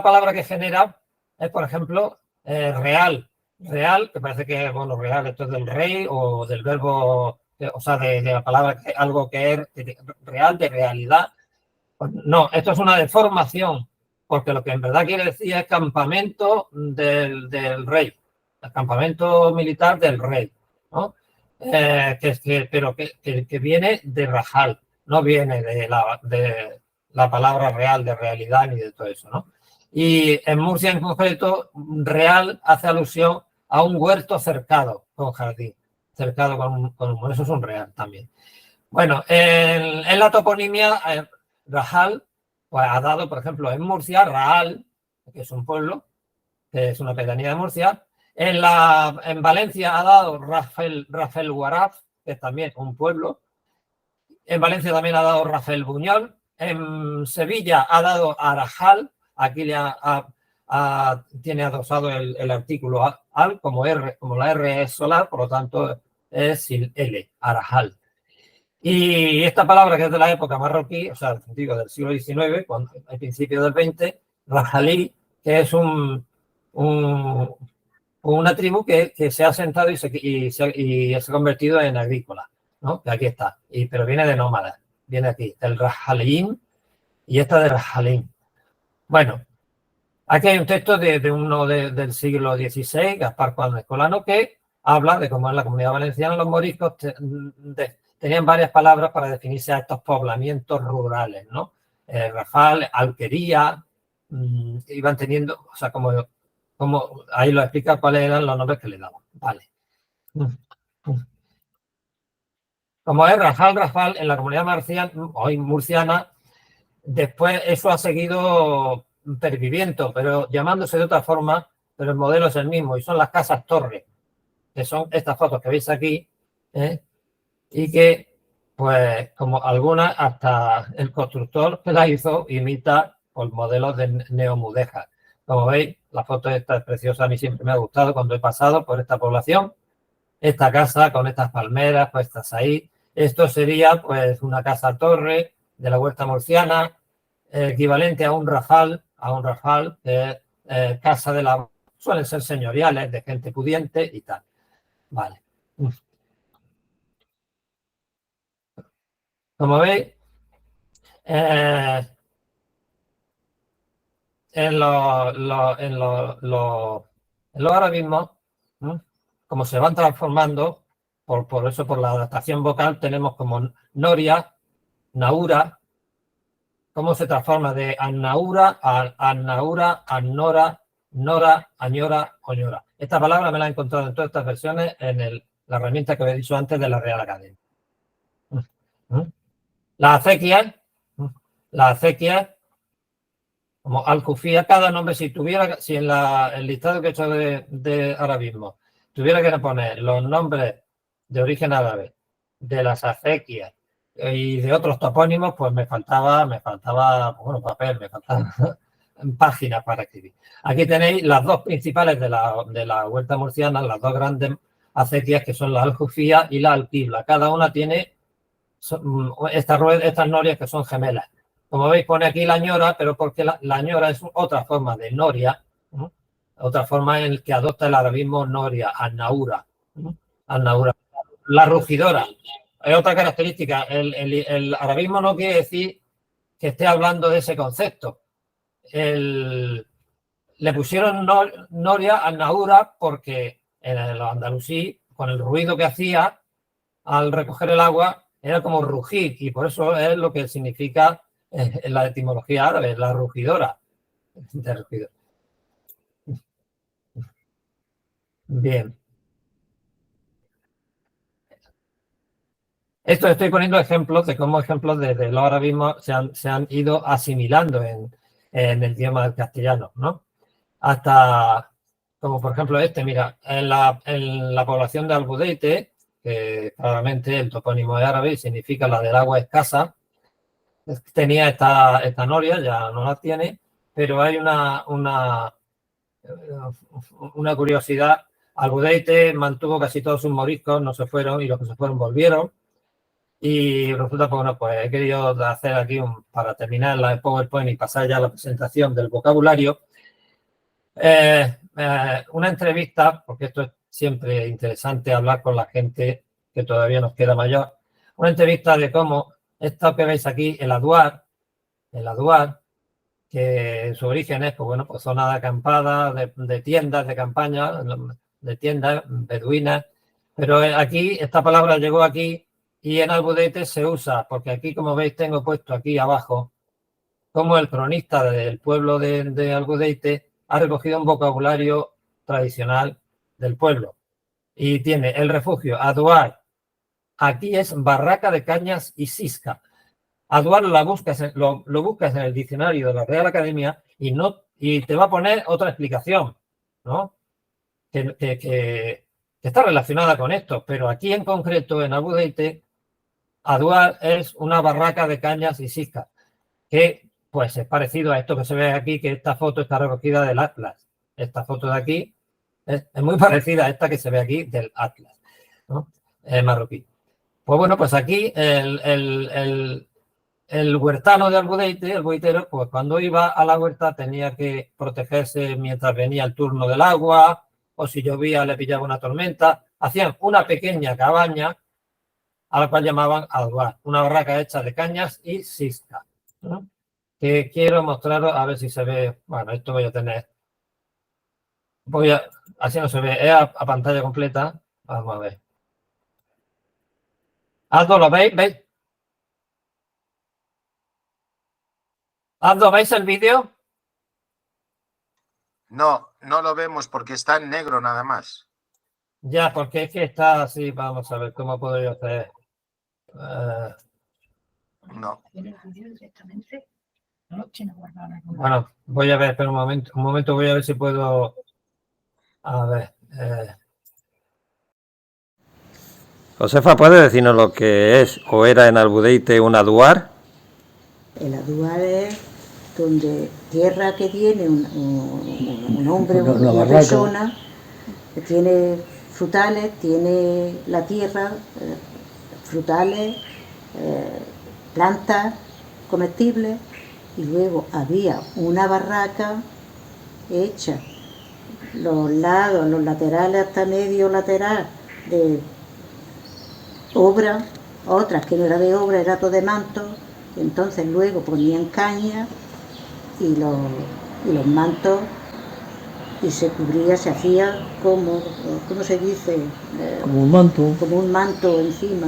palabra que genera es, por ejemplo, real. Real, que parece que, bueno, real, esto es del rey o del verbo, o sea, de la palabra, algo que es real, de realidad. Pues no, esto es una deformación, porque lo que en verdad quiere decir es campamento del rey, el campamento militar del rey, ¿no? Pero que viene de rajal, no viene de la palabra real, de realidad ni de todo eso, ¿no? Y en Murcia en concreto, real hace alusión a un huerto cercado con jardín, cercado con eso es un real también. Bueno, en la toponimia, Rajal, pues ha dado, por ejemplo, en Murcia, Raal, que es un pueblo, que es una pedanía de Murcia. En Valencia ha dado Rafael Guaraf, que es también un pueblo. En Valencia también ha dado Rafael Buñol. En Sevilla ha dado Arajal. Aquí tiene adosado el artículo al, como la R es solar, por lo tanto es sin L, Arajal. Y esta palabra, que es de la época marroquí, o sea, digo, del siglo XIX, al principio del XX, rajalí, que es una tribu que se ha asentado y se ha convertido en agrícola, ¿no? Que aquí está, pero viene de nómada, viene aquí, del rajalín y esta de rajalín. Bueno, aquí hay un texto de uno del siglo XVI, Gaspar Juan Escolano, que habla de cómo en la Comunidad Valenciana los moriscos tenían varias palabras para definirse a estos poblamientos rurales, ¿no? Rafal, alquería, iban teniendo, o sea, como ahí lo explica cuáles eran los nombres que le daban. Vale. Como es Rafal, en la Comunidad hoy murciana, después eso ha seguido perviviendo, pero llamándose de otra forma, pero el modelo es el mismo, y son las casas torres, que son estas fotos que veis aquí, y que, pues, como algunas, hasta el constructor que la hizo imita por modelos de neomudéjar. Como veis, la foto esta es preciosa, a mí siempre me ha gustado cuando he pasado por esta población. Esta casa con estas palmeras puestas ahí. Esto sería, pues, una casa-torre de la huerta murciana, equivalente a un rafal, casa de la... Suelen ser señoriales, de gente pudiente y tal. Vale. Como veis, en los algoritmos, como se van transformando, por eso, por la adaptación vocal, tenemos como Noria, Naura. ¿Cómo se transforma de Annaura a Annaura, Annora, Nora, Añora, Oñora? Esta palabra me la he encontrado en todas estas versiones en la herramienta que os he dicho antes de la Real Academia. Las acequias, como Alcufía, cada nombre, si en el listado que he hecho de arabismo, tuviera que poner los nombres de origen árabe de las acequias y de otros topónimos, pues me faltaba bueno, papel, me faltaban páginas para escribir. Aquí tenéis las dos principales de la huerta murciana, las dos grandes acequias, que son la Aljufía y la Alquibla. Cada una tiene estas norias que son gemelas. Como veis, pone aquí la ñora, pero porque la ñora es otra forma de noria, ¿no? Otra forma en que adopta el arabismo noria, annaura, ¿no? Annaura. La rugidora es otra característica. El arabismo no quiere decir que esté hablando de ese concepto. Le pusieron noria, annaura, porque en los andalusí, con el ruido que hacía al recoger el agua, era como rugir, y por eso es lo que significa en la etimología árabe, la rugidora. Bien. Esto estoy poniendo ejemplos de cómo ejemplos de los arabismos se han ido asimilando en el idioma del castellano, ¿no? Hasta, como por ejemplo mira, en la población de Albudeite, que claramente el topónimo es árabe y significa la del agua escasa, tenía esta noria, ya no la tiene, pero hay una curiosidad. Albudeite mantuvo casi todos sus moriscos, no se fueron, y los que se fueron volvieron. Y resulta, bueno, pues he querido hacer aquí, para terminar la PowerPoint y pasar ya a la presentación del vocabulario, una entrevista, porque esto es siempre interesante hablar con la gente que todavía nos queda mayor, una entrevista de cómo esto que veis aquí, el aduar, que su origen es, pues bueno, pues zona de acampada, de tiendas, de campaña, de tiendas beduinas, pero aquí esta palabra llegó aquí y en Albudeite se usa, porque aquí, como veis, tengo puesto aquí abajo, como el cronista del pueblo de Albudeite ha recogido un vocabulario tradicional del pueblo y tiene el refugio, aduar. Aquí es barraca de cañas y sisca. Aduar lo buscas en el diccionario de la Real Academia y te va a poner otra explicación, ¿no? Que está relacionada con esto, pero aquí en concreto, en Albudeite, aduar es una barraca de cañas y sisca, que pues es parecido a esto que se ve aquí, que esta foto está recogida del Atlas. Esta foto de aquí es muy parecida a esta que se ve aquí del Atlas, ¿no? Marroquí. Pues bueno, pues aquí el huertano de Albudeite, el boitero, pues cuando iba a la huerta tenía que protegerse mientras venía el turno del agua, o si llovía le pillaba una tormenta. Hacían una pequeña cabaña a la cual llamaban aduar, una barraca hecha de cañas y sisca, ¿no? Que quiero mostraros, a ver si se ve. Bueno, esto voy a tener. Así no se ve, es a pantalla completa. Vamos a ver. Aldo, ¿lo veis? ¿Veis? Aldo, ¿veis el vídeo? No, no lo vemos porque está en negro nada más. Ya, porque es que está así. Vamos a ver cómo puedo yo hacer. No. Bueno, voy a ver, espera un momento, voy a ver si puedo. A ver. Josefa, ¿puede decirnos lo que es o era en Albudeite un aduar? El aduar es donde tierra que tiene un hombre o una persona, que tiene frutales, tiene la tierra, frutales, plantas comestibles, y luego había una barraca hecha, los lados, los laterales hasta medio lateral de obra, otras que no era de obra, era todo de manto. Entonces luego ponían caña y los mantos y se cubría, se hacía como, ¿cómo se dice? Como un manto. Como un manto encima.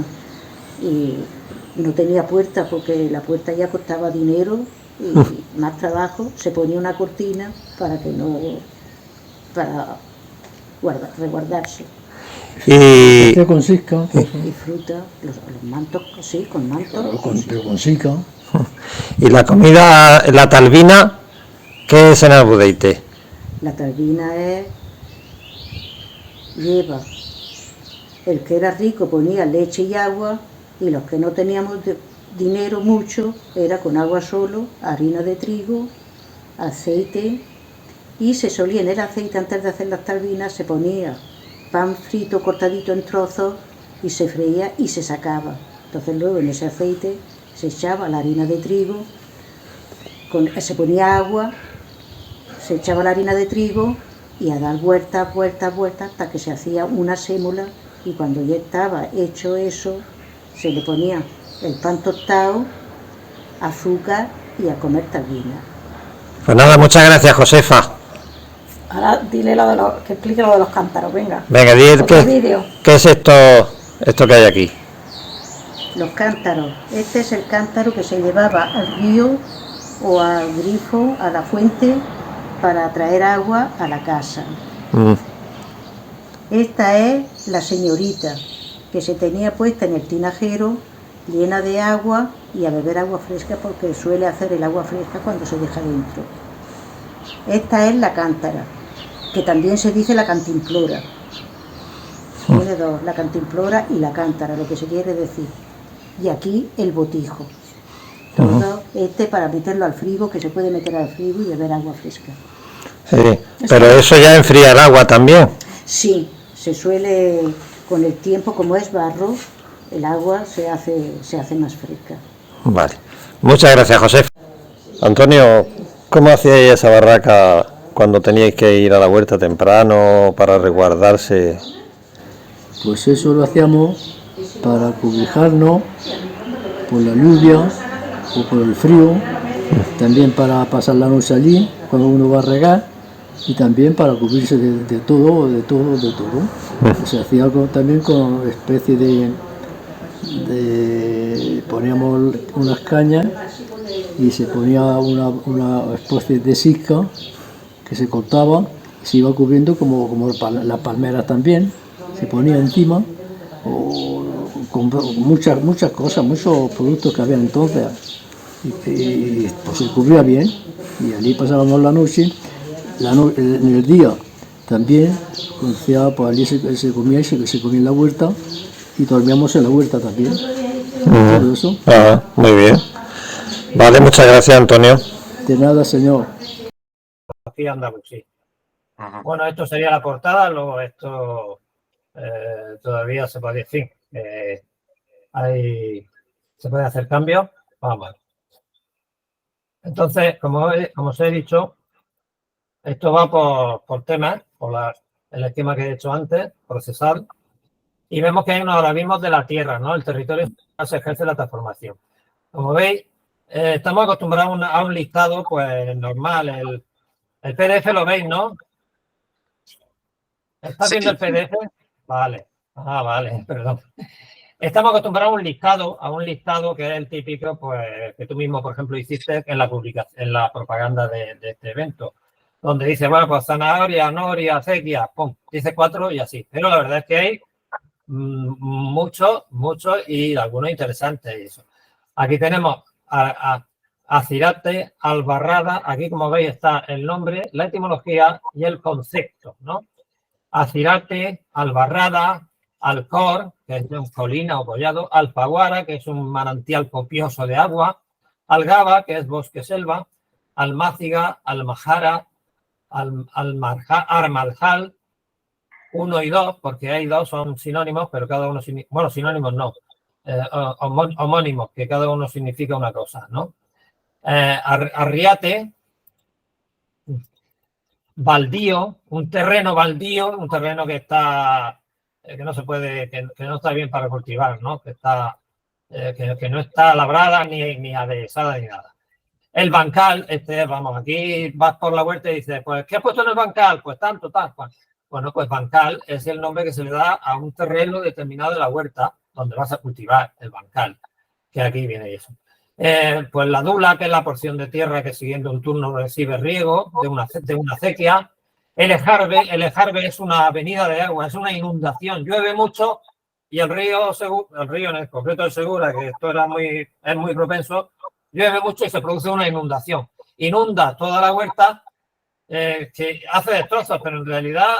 Y no tenía puerta porque la puerta ya costaba dinero y más trabajo. Se ponía una cortina para que no, para resguardarse. Y, Con sisca. Y fruta, los mantos, sí, con mantos. Pero con sisca. y la comida, la talbina, ¿qué es en Albudeite? La talbina lleva, el que era rico ponía leche y agua, y los que no teníamos dinero mucho, era con agua solo, harina de trigo, aceite, y se solía en el aceite, antes de hacer las talbinas, se ponía pan frito cortadito en trozos y se freía y se sacaba. Entonces luego en ese aceite se echaba la harina de trigo, se ponía agua, se echaba la harina de trigo y a dar vueltas, vueltas, vueltas hasta que se hacía una sémola, y cuando ya estaba hecho eso se le ponía el pan tostado, azúcar y a comer talbina. Pues nada, muchas gracias, Josefa. Ahora dile que explique lo de los cántaros, venga. Venga, di ¿qué es esto que hay aquí? Los cántaros. Este es el cántaro que se llevaba al río o al grifo, a la fuente, para traer agua a la casa. Esta es la señorita, que se tenía puesta en el tinajero, llena de agua, y a beber agua fresca porque suele hacer el agua fresca cuando se deja dentro. Esta es la cántara, que también se dice la cantimplora. Tiene dos, la cantimplora y la cántara, lo que se quiere decir. Y aquí el botijo. Todo este para meterlo al frigo, que se puede meter al frigo y beber agua fresca. Sí, pero eso ya enfría el agua también. Sí, se suele, con el tiempo, como es barro, el agua se hace más fresca. Vale. Muchas gracias, José. Antonio, ¿cómo hacíais esa barraca cuando teníais que ir a la huerta temprano para resguardarse? Pues eso lo hacíamos para cobijarnos por la lluvia o por el frío, también para pasar la noche allí cuando uno va a regar, y también para cubrirse de todo. Se hacía también con especie de poníamos unas cañas y se ponía una especie de sisca que se cortaba y se iba cubriendo como las palmeras también, se ponía encima, o con muchas cosas, muchos productos que había entonces, y pues se cubría bien, y allí pasábamos la noche. En el día también, pues allí se comía y se comía en la huerta, y dormíamos en la huerta también. Todo eso. Muy bien. Vale, muchas gracias, Antonio. De nada, señor. Aquí Andalucía. Bueno, esto sería la portada, luego esto todavía se puede decir. Se puede hacer cambios. Vamos. Entonces, como os he dicho, esto va por temas, el esquema que he hecho antes, procesar, y vemos que hay unos algoritmos de la Tierra, ¿no? El territorio se ejerce la transformación. Como veis, estamos acostumbrados a un listado, pues normal. El PDF lo veis, ¿no? ¿Estás viendo el PDF? Vale. Vale, perdón. Estamos acostumbrados a un listado que es el típico, pues, que tú mismo, por ejemplo, hiciste en la propaganda de este evento, donde dice, bueno, pues zanahoria, noria, acequia, pum, dice 4 y así. Pero la verdad es que hay muchos y algunos interesantes. Eso. Aquí tenemos Acirate, Albarrada. Aquí, como veis, está el nombre, la etimología y el concepto, ¿no? Acirate, Albarrada, Alcor, que es de un colina o collado, Alfaguara, que es un manantial copioso de agua, Algaba, que es bosque-selva, Almáciga, Almajara, Armaljal, 1 y 2, porque hay 2 son sinónimos, pero cada uno, bueno, sinónimos no, homónimos, que cada uno significa una cosa, ¿no? Arriate, baldío, un terreno baldío, un terreno que está, que no se puede, que no está bien para cultivar, ¿no? Que está, que no está labrada ni adhesada ni nada. El bancal, vamos, aquí vas por la huerta y dices, pues, ¿qué has puesto en el bancal? Pues tanto, tal, cual. Bueno, pues bancal es el nombre que se le da a un terreno determinado de la huerta donde vas a cultivar el bancal, que aquí viene eso. Pues la dula, que es la porción de tierra que siguiendo un turno recibe riego de una acequia. El ejarbe es una avenida de agua, es una inundación. Llueve mucho y el río en el concreto de Segura, que esto es muy propenso, llueve mucho y se produce una inundación. Inunda toda la huerta, que hace destrozos, pero en realidad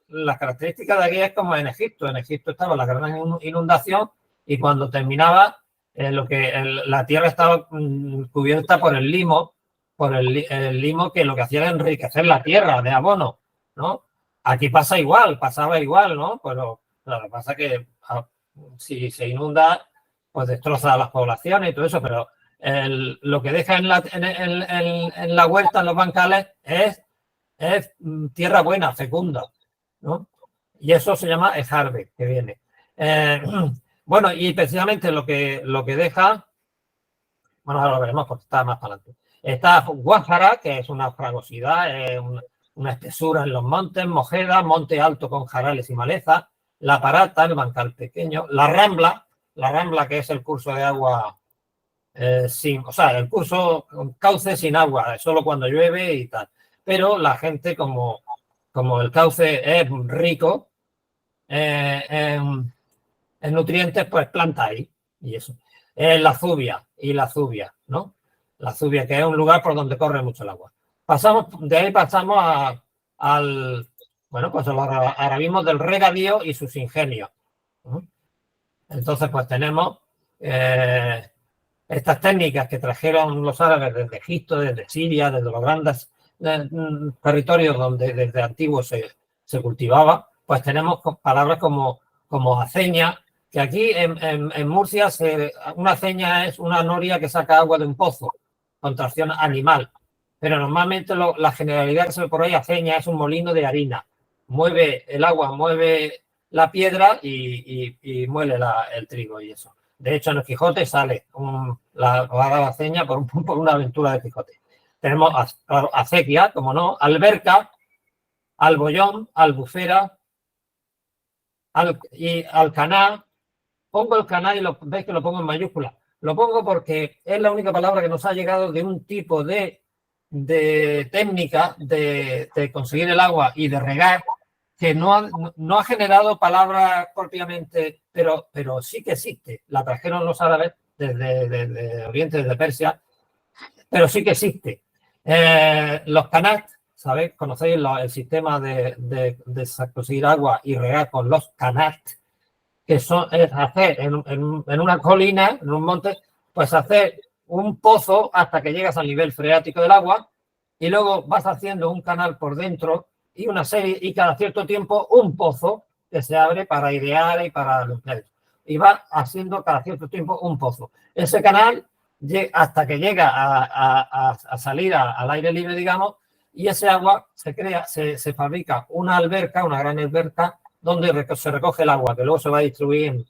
las características de aquí es como en Egipto. En Egipto estaba la gran inundación y cuando terminaba, la tierra estaba cubierta por el limo, el limo que lo que hacía era enriquecer la tierra de abono, ¿no? Aquí pasaba igual, ¿no? Pero lo que pasa es que si se inunda, pues destroza las poblaciones y todo eso, pero lo que deja en la huerta, en los bancales, es tierra buena, fecunda, ¿no? Y eso se llama ejarbe, que viene. Bueno, y precisamente lo que deja, bueno, ahora lo veremos porque está más para adelante. Está Guájara, que es una fragosidad, una espesura en los montes, Mojeda, monte alto con jarales y maleza, la Parata, el bancal pequeño, la Rambla, que es el curso de agua el curso cauce sin agua, solo cuando llueve y tal. Pero la gente, como el cauce es rico en nutrientes, pues planta ahí y eso. La Zubia, ¿no? La Zubia, que es un lugar por donde corre mucho el agua. De ahí pasamos al pues a los arabismos del regadío y sus ingenios, ¿no? Entonces, pues tenemos estas técnicas que trajeron los árabes desde Egipto, desde Siria, desde los grandes territorios donde desde antiguo se cultivaba, pues tenemos palabras como aceña, que aquí en Murcia una aceña es una noria que saca agua de un pozo, contracción animal, pero normalmente la generalidad que se ve por ahí, aceña es un molino de harina, mueve el agua, mueve la piedra y muele el trigo y eso. De hecho, en el Quijote sale la aceña por una aventura de Quijote. Tenemos acequia, como no, alberca, albollón, albufera, y alcaná. Pongo el caná y veis que lo pongo en mayúscula. Lo pongo porque es la única palabra que nos ha llegado de un tipo de técnica de conseguir el agua y de regar, que no ha generado palabras propiamente, pero sí que existe. La trajeron los árabes desde Oriente, desde Persia, pero sí que existe. Los canat, ¿sabéis? Conocéis el sistema de conseguir agua y regar con los canat, que es hacer en una colina, en un monte, pues hacer un pozo hasta que llegas al nivel freático del agua y luego vas haciendo un canal por dentro y cada cierto tiempo un pozo que se abre para airear y para limpiar. Y va haciendo cada cierto tiempo un pozo. Ese canal hasta que llega a salir al aire libre, digamos, y ese agua se fabrica una alberca, una gran alberca, donde se recoge el agua, que luego se va a distribuir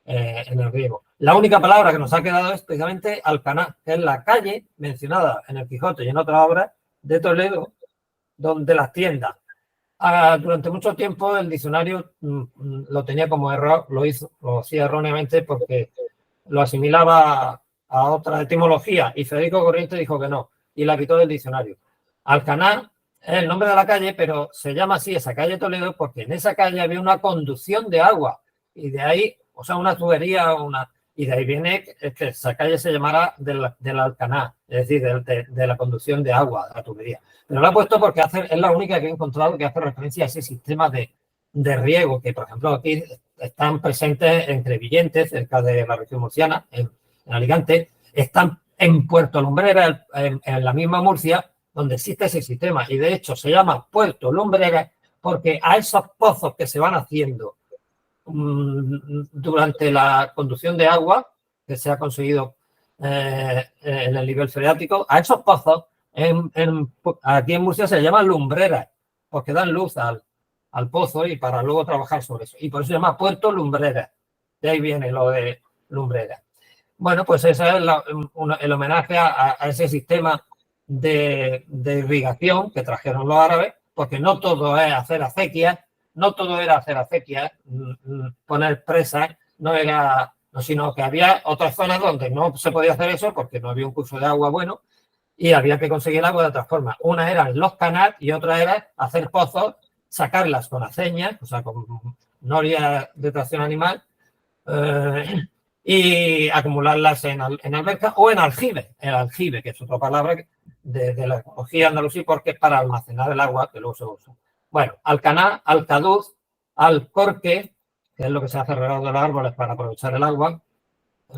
en el riego. La única palabra que nos ha quedado es precisamente Alcaná, que es la calle mencionada en el Quijote y en otras obras de Toledo, donde las tiendas. Durante mucho tiempo el diccionario lo tenía como error, lo hacía erróneamente porque lo asimilaba a otra etimología y Federico Corriente dijo que no y la quitó del diccionario. Alcaná es el nombre de la calle, pero se llama así esa calle Toledo porque en esa calle había una conducción de agua y de ahí, o sea, una tubería, y de ahí viene que esa calle se llamará del Alcaná, es decir, de la conducción de agua, de la tubería. Pero lo he puesto porque es la única que he encontrado que hace referencia a ese sistema de riego que, por ejemplo, aquí están presentes en Crevillente, cerca de la región murciana, en Alicante, están en Puerto Lumbrera, en la misma Murcia, donde existe ese sistema. Y, de hecho, se llama Puerto Lumbrera porque a esos pozos que se van haciendo durante la conducción de agua que se ha conseguido en el nivel freático, a esos pozos aquí en Murcia se llaman lumbreras porque dan luz al pozo y para luego trabajar sobre eso. Y por eso se llama Puerto Lumbrera. De ahí viene lo de lumbrera. Bueno, pues ese es el homenaje a ese sistema de irrigación que trajeron los árabes, porque no todo es hacer acequias, no todo era hacer acequias, poner presas, no era, sino que había otras zonas donde no se podía hacer eso porque no había un curso de agua bueno y había que conseguir agua de otras formas. Una eran los canals y otra era hacer pozos, sacarlas con aceñas, o sea, con noria de tracción animal, y acumularlas en albercas o en aljibe. El aljibe, que es otra palabra de la ecología andalusí, porque es para almacenar el agua que luego se usa. Bueno, alcaná, alcaduz, alcorque, que es lo que se hace alrededor de los árboles para aprovechar el agua,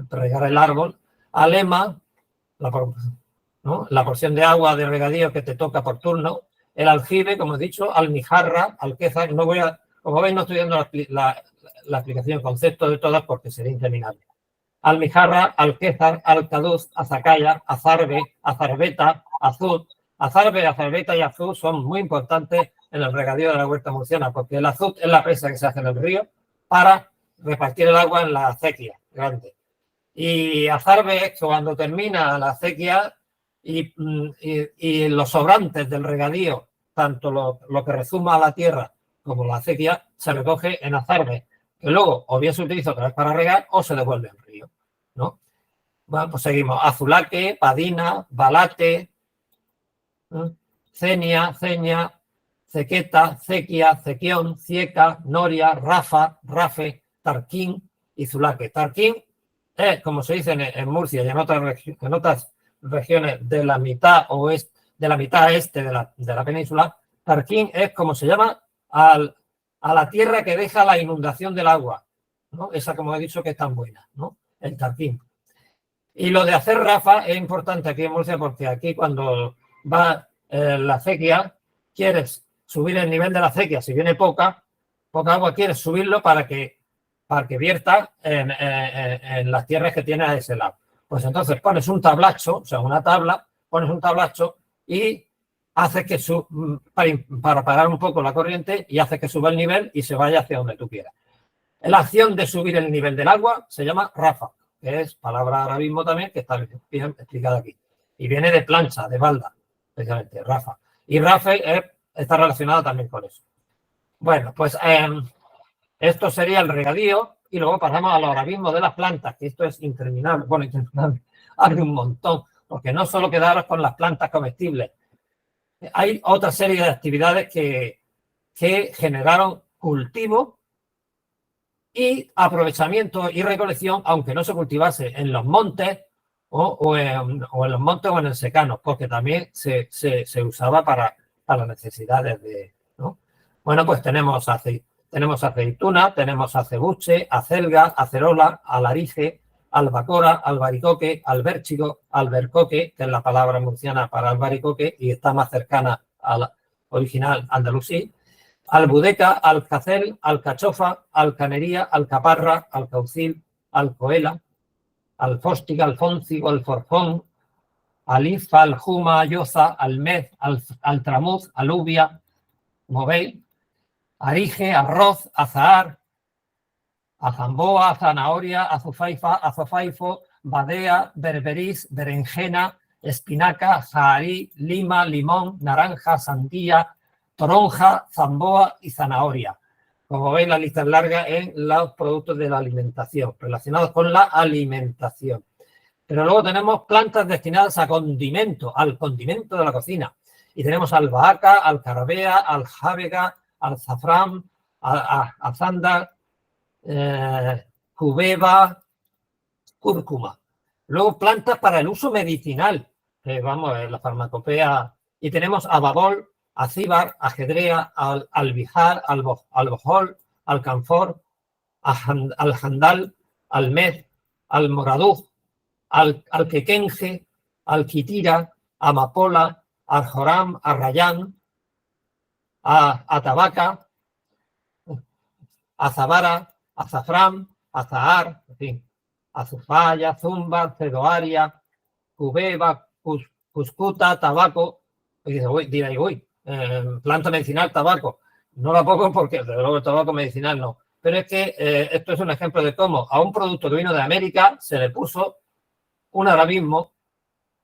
regar el árbol, alema, la porción de agua de regadío que te toca por turno, el aljibe, como he dicho, almijarra, alquézar. No voy a, como veis, no estoy dando la aplicación, concepto de todas porque sería interminable. Almijarra, alquézar, alcaduz, azacaya, azarbe, azarbeta, azud. Azarbe, azarbeta y azud son muy importantes en el regadío de la huerta murciana porque el azud es la presa que se hace en el río para repartir el agua en la acequia grande. Y azarbe es cuando termina la acequia y los sobrantes del regadío, tanto lo que rezuma a la tierra como la acequia, se recoge en azarbe, que luego o bien se utiliza otra vez para regar o se devuelve al río, ¿no? Bueno, pues seguimos. Azulaque, padina, balate, cenia, ceña, cequeta, cequia, cequión, cieca, noria, rafa, rafe, tarquín y zulaque. Tarquín es, como se dice en Murcia y en otras regiones de la mitad oeste, de la mitad este de la península, tarquín es como se llama a la tierra que deja la inundación del agua, ¿no? Esa, como he dicho, que es tan buena, ¿no? El tarquín. Y lo de hacer rafa es importante aquí en Murcia porque aquí cuando va la acequia, quieres subir el nivel de la acequia. Si viene poca agua, quieres subirlo para que vierta en las tierras que tiene a ese lado. Pues entonces pones un tablacho, o sea, una tabla, pones un tablacho y haces que para parar un poco la corriente y haces que suba el nivel y se vaya hacia donde tú quieras. La acción de subir el nivel del agua se llama rafa, que es palabra arabismo también, que está bien explicada aquí. Y viene de plancha, de balda, especialmente, rafa. Y rafe está relacionado también con eso. Bueno, pues esto sería el regadío y luego pasamos a los arabismos de las plantas, que esto es interminable. Bueno, interminable, hay un montón, porque no solo quedaros con las plantas comestibles. Hay otra serie de actividades que generaron cultivo y aprovechamiento y recolección, aunque no se cultivase en los montes o en los montes o en el secano, porque también se usaba para necesidades de, ¿no? Bueno, pues tenemos aceituna, tenemos acebuche, acelga, acerola, alarife, albacora, albaricoque, albérchigo, albercoque, que es la palabra murciana para albaricoque y está más cercana a la original andalusí, albudeca, alcacel, alcachofa, alcanería, alcaparra, alcaucil, alcoela, alfóstiga, alfóncigo, alforjón, alifa, aljuma, yoza, almez, altramuz, alubia, como veis, arige, arroz, azahar, azamboa, zanahoria, azofaifo, badea, berberis, berenjena, espinaca, jaharí, lima, limón, naranja, sandía, toronja, zamboa y zanahoria. Como veis, la lista es larga en los productos de la alimentación, relacionados con la alimentación. Pero luego tenemos plantas destinadas a condimento, al condimento de la cocina. Y tenemos albahaca, alcarabea, aljábega, alzafrán, azanda, cubeba, cúrcuma. Luego plantas para el uso medicinal, que vamos, la farmacopea. Y tenemos ababol, acíbar, ajedrea, albijar, albojol, alcanfor, aljandal, almez, almoraduz, alquequenje, alquitira, amapola, aljoram, arrayán, atabaca, azabara, azafrán, azahar, en fin, azufaya, zumba, cedoaria, cubeba, cuscuta, tabaco. Y diréis, planta medicinal, tabaco. No la pongo porque, desde luego, el tabaco medicinal no. Pero es que esto es un ejemplo de cómo a un producto que vino de América se le puso un alarmismo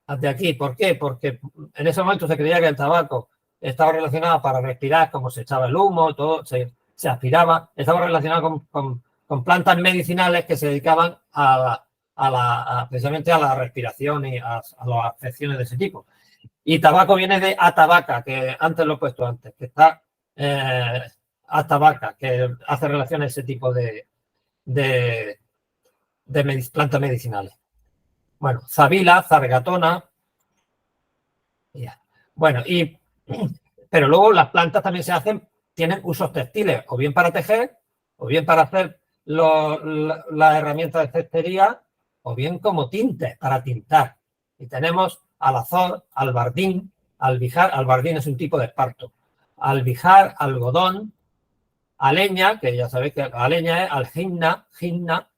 de aquí. ¿Por qué? Porque en ese momento se creía que el tabaco estaba relacionado para respirar, como se echaba el humo, todo se aspiraba, estaba relacionado con plantas medicinales que se dedicaban precisamente a la respiración y a las afecciones de ese tipo. Y tabaco viene de atabaca, que antes lo he puesto antes, que está atabaca, que hace relación a ese tipo de plantas medicinales. Bueno, zabila, zargatona. Bueno, pero luego las plantas también tienen usos textiles, o bien para tejer, o bien para hacer las herramientas de cestería, o bien como tintes, para tintar. Y tenemos alazor, albardín, albijar, albardín es un tipo de esparto, albijar, algodón, aleña, que ya sabéis que aleña es aljimna, gimna,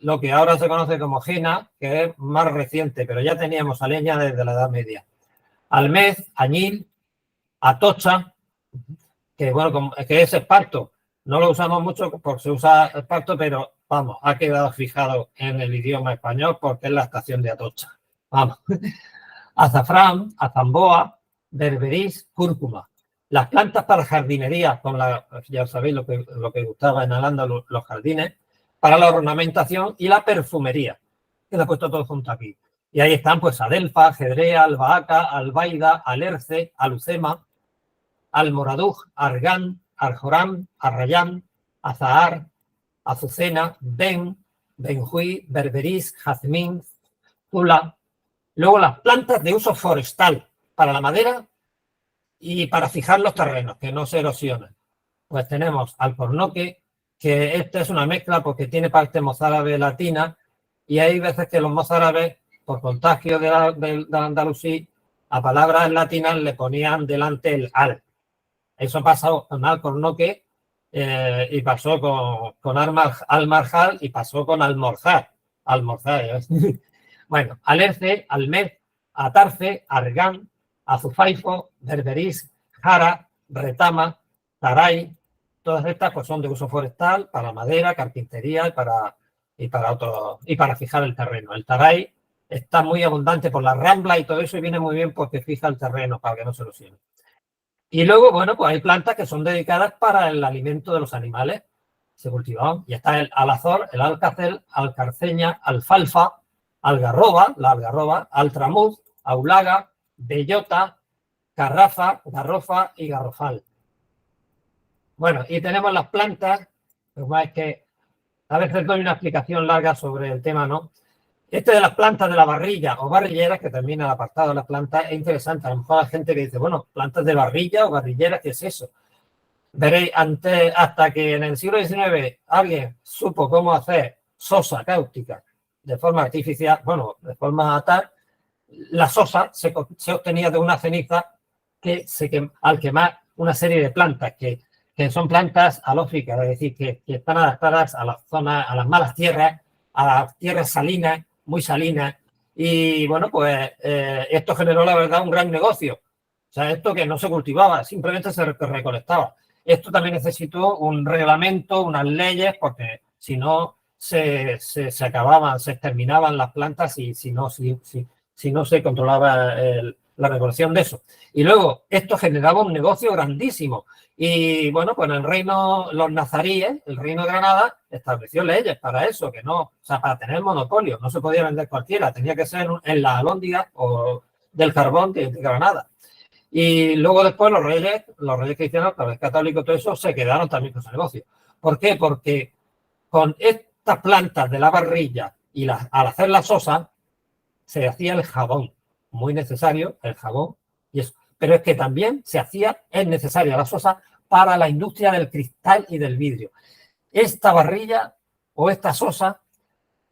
lo que ahora se conoce como jena, que es más reciente, pero ya teníamos aleña desde la Edad Media. Almez, añil, atocha, que bueno, que es esparto. No lo usamos mucho porque se usa esparto, pero vamos, ha quedado fijado en el idioma español porque es la estación de Atocha. Vamos. Azafrán, azamboa, berberis, cúrcuma. Las plantas para jardinería, ya sabéis lo que gustaba en Al-Ándalus, los jardines, para la ornamentación y la perfumería, que lo he puesto todo junto aquí. Y ahí están pues adelfa, jedrea, albahaca, albaida, alerce, alucema, almoraduj, argán, arjorán, arrayán, azahar, azucena, benjuí, berberis, jazmín, zula. Luego las plantas de uso forestal para la madera y para fijar los terrenos, que no se erosionen. Pues tenemos alcornoque, que esta es una mezcla porque tiene parte mozárabe latina y hay veces que los mozárabes, por contagio de andalusí, a palabras latinas le ponían delante el al. Eso pasó con alcornoque y pasó con almarjal y pasó con almorzar. Bueno, alerce, almez, atarce, argán, azufaifo, berberis, jara, retama, taray. Todas estas pues son de uso forestal para madera, carpintería y para fijar el terreno. El taray está muy abundante por la rambla y todo eso y viene muy bien porque fija el terreno para que no se erosione. Y luego, bueno, pues hay plantas que son dedicadas para el alimento de los animales. Se cultivaban. Y está el alazor, el alcacel, alcarceña, alfalfa, algarroba, la algarroba, altramuz, aulaga, bellota, garrafa, garrofa y garrofal. Bueno, y tenemos las plantas, lo es que a veces doy una explicación larga sobre el tema, ¿no? Este de las plantas de la barrilla o barrilleras, que termina el apartado de las plantas, es interesante. A lo mejor hay gente que dice, bueno, plantas de barrilla o barrilleras, ¿qué es eso? Veréis, hasta que en el siglo XIX alguien supo cómo hacer sosa cáustica de forma artificial, bueno, de forma tal, la sosa se obtenía de una ceniza que al quemar una serie de plantas que son plantas halóficas, es decir, que están adaptadas a las zonas, a las malas tierras, a las tierras salinas, muy salinas. Y bueno, pues esto generó, la verdad, un gran negocio. O sea, esto que no se cultivaba, simplemente se recolectaba. Esto también necesitó un reglamento, unas leyes, porque si no se acababan, se exterminaban las plantas y si no se controlaba la recolección de eso. Y luego, esto generaba un negocio grandísimo. Y bueno, pues en el reino, los nazaríes, el reino de Granada, estableció leyes para eso, que no, o sea, para tener monopolio, no se podía vender cualquiera, tenía que ser en la alhóndiga o del carbón de Granada. Y luego después los reyes cristianos, los católicos, todo eso, se quedaron también con ese negocio. ¿Por qué? Porque con estas plantas de la barrilla y al hacer la sosa, se hacía el jabón, muy necesario el jabón y eso. Pero es que también es necesaria la sosa para la industria del cristal y del vidrio. Esta barrilla o esta sosa,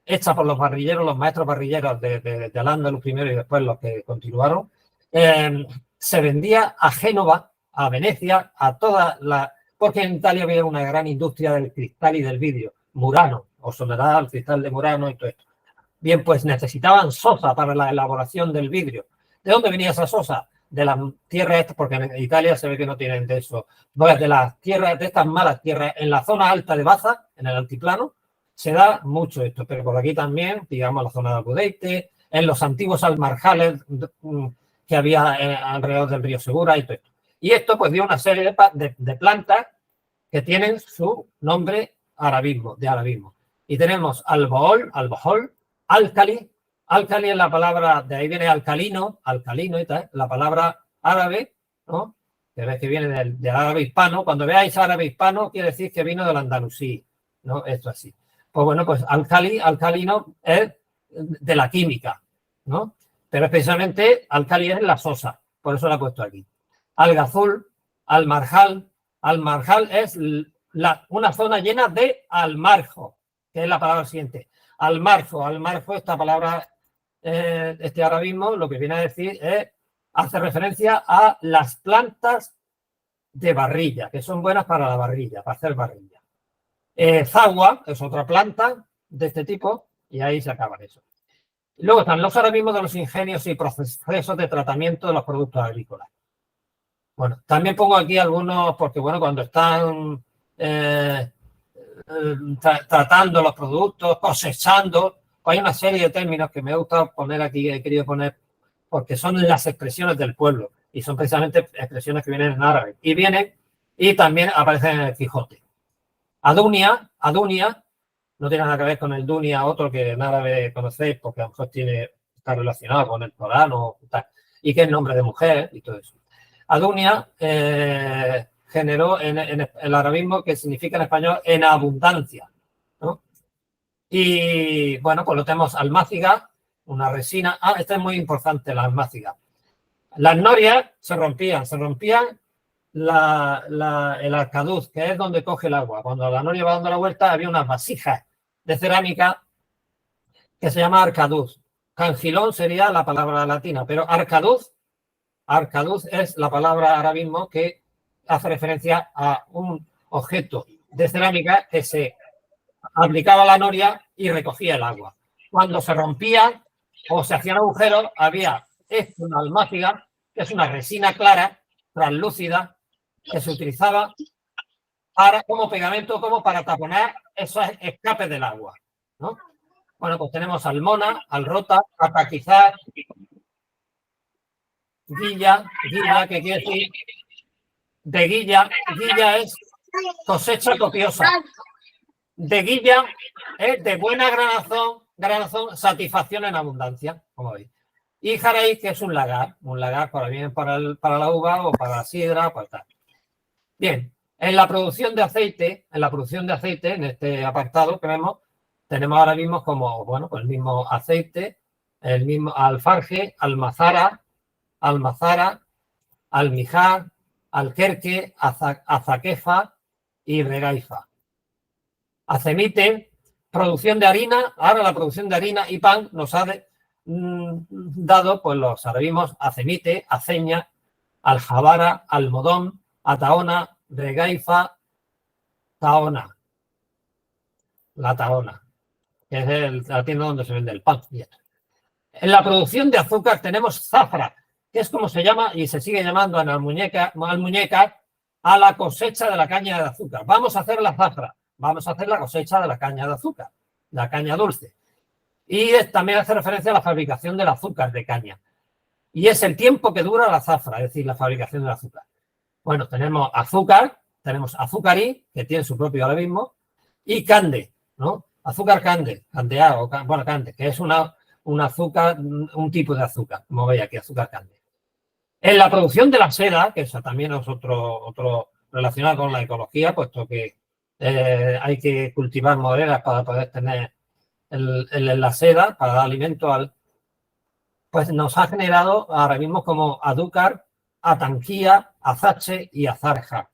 hecha por los barrilleros, los maestros barrilleros de Al-Ándalus primero y después los que continuaron, se vendía a Génova, a Venecia, porque en Italia había una gran industria del cristal y del vidrio, Murano, o Soledad, el cristal de Murano y todo esto. Bien, pues necesitaban sosa para la elaboración del vidrio. ¿De dónde venía esa sosa? De las tierras estas, porque en Italia se ve que no tienen de eso. No, de las tierras, de estas malas tierras, en la zona alta de Baza, en el altiplano, se da mucho esto, pero por aquí también, digamos, la zona de Alcudeite, en los antiguos almarjales que había alrededor del río Segura y todo esto. Y esto pues dio una serie de plantas que tienen su nombre de arabismo. Y tenemos albohol, álcali. Álcali es la palabra, de ahí viene alcalino y tal, la palabra árabe, ¿no? Que ves que viene del árabe hispano. Cuando veáis árabe hispano, quiere decir que vino del andalusí, ¿no? Esto así. Pues bueno, pues alcalino es de la química, ¿no? Pero precisamente alcali es la sosa, por eso la he puesto aquí. Algazul, almarjal es una zona llena de almarjo, que es la palabra siguiente. Almarjo, esta palabra, este arabismo, lo que viene a decir hace referencia a las plantas de barrilla, que son buenas para la barrilla, para hacer barrilla. Zagua es otra planta de este tipo y ahí se acaba eso. Luego están los arabismos de los ingenios y procesos de tratamiento de los productos agrícolas. Bueno, también pongo aquí algunos porque, bueno, cuando están tratando los productos, cosechando, pues hay una serie de términos que me gusta poner aquí, he querido poner porque son las expresiones del pueblo y son precisamente expresiones que vienen en árabe y también aparecen en el Quijote. Adunia no tiene nada que ver con el dunia, otro que en árabe conocéis porque a lo mejor está relacionado con el Corán y que es nombre de mujer y todo eso. Adunia generó en el arabismo que significa en español en abundancia, ¿no? Y bueno, pues lo tenemos almáciga, una resina. Esta es muy importante, la almáciga. Las norias se rompían el arcaduz, que es donde coge el agua. Cuando la noria va dando la vuelta, había unas vasijas de cerámica que se llama arcaduz. Cangilón sería la palabra latina, pero arcaduz es la palabra arabismo que hace referencia a un objeto de cerámica que se aplicaba a la noria y recogía el agua. Cuando se rompía o se hacían agujeros, había una almáciga, que es una resina clara, translúcida, que se utilizaba como pegamento, como para taponar esos escapes del agua, ¿no? Bueno, pues tenemos almona, alrota, ataquizar, guilla, que quiere decir de guilla es cosecha copiosa. De guilla es de buena granazón, satisfacción en abundancia, como veis. Y jaraíz, que es un lagar para bien para la uva o para la sidra, para tal. Bien, en la producción de aceite, en este apartado que vemos, tenemos ahora mismo como, bueno, pues el mismo aceite, el mismo alfarje, almazara, almijar, alquerque, azaquefa y regaifa. Acemite, producción de harina. Ahora la producción de harina y pan nos ha dado pues los arabismos acemite, aceña, aljabara, almodón, ataona, regaifa, taona. La taona, que es la tienda donde se vende el pan. En la producción de azúcar tenemos zafra, que es como se llama y se sigue llamando en Almuñécar a la cosecha de la caña de azúcar. Vamos a hacer la zafra, vamos a hacer la cosecha de la caña de azúcar, la caña dulce. Y también hace referencia a la fabricación del azúcar de caña. Y es el tiempo que dura la zafra, es decir, la fabricación del azúcar. Bueno, tenemos azúcar, tenemos azucarí, que tiene su propio arabismo, y cande, ¿no? Azúcar cande, cande, que es un azúcar, un tipo de azúcar, como veis aquí, azúcar cande. En la producción de la seda, que eso también es otro relacionado con la ecología, puesto que hay que cultivar moreras para poder tener la seda, para dar alimento pues nos ha generado arabismos como adúcar, atanquía, azache y azarja.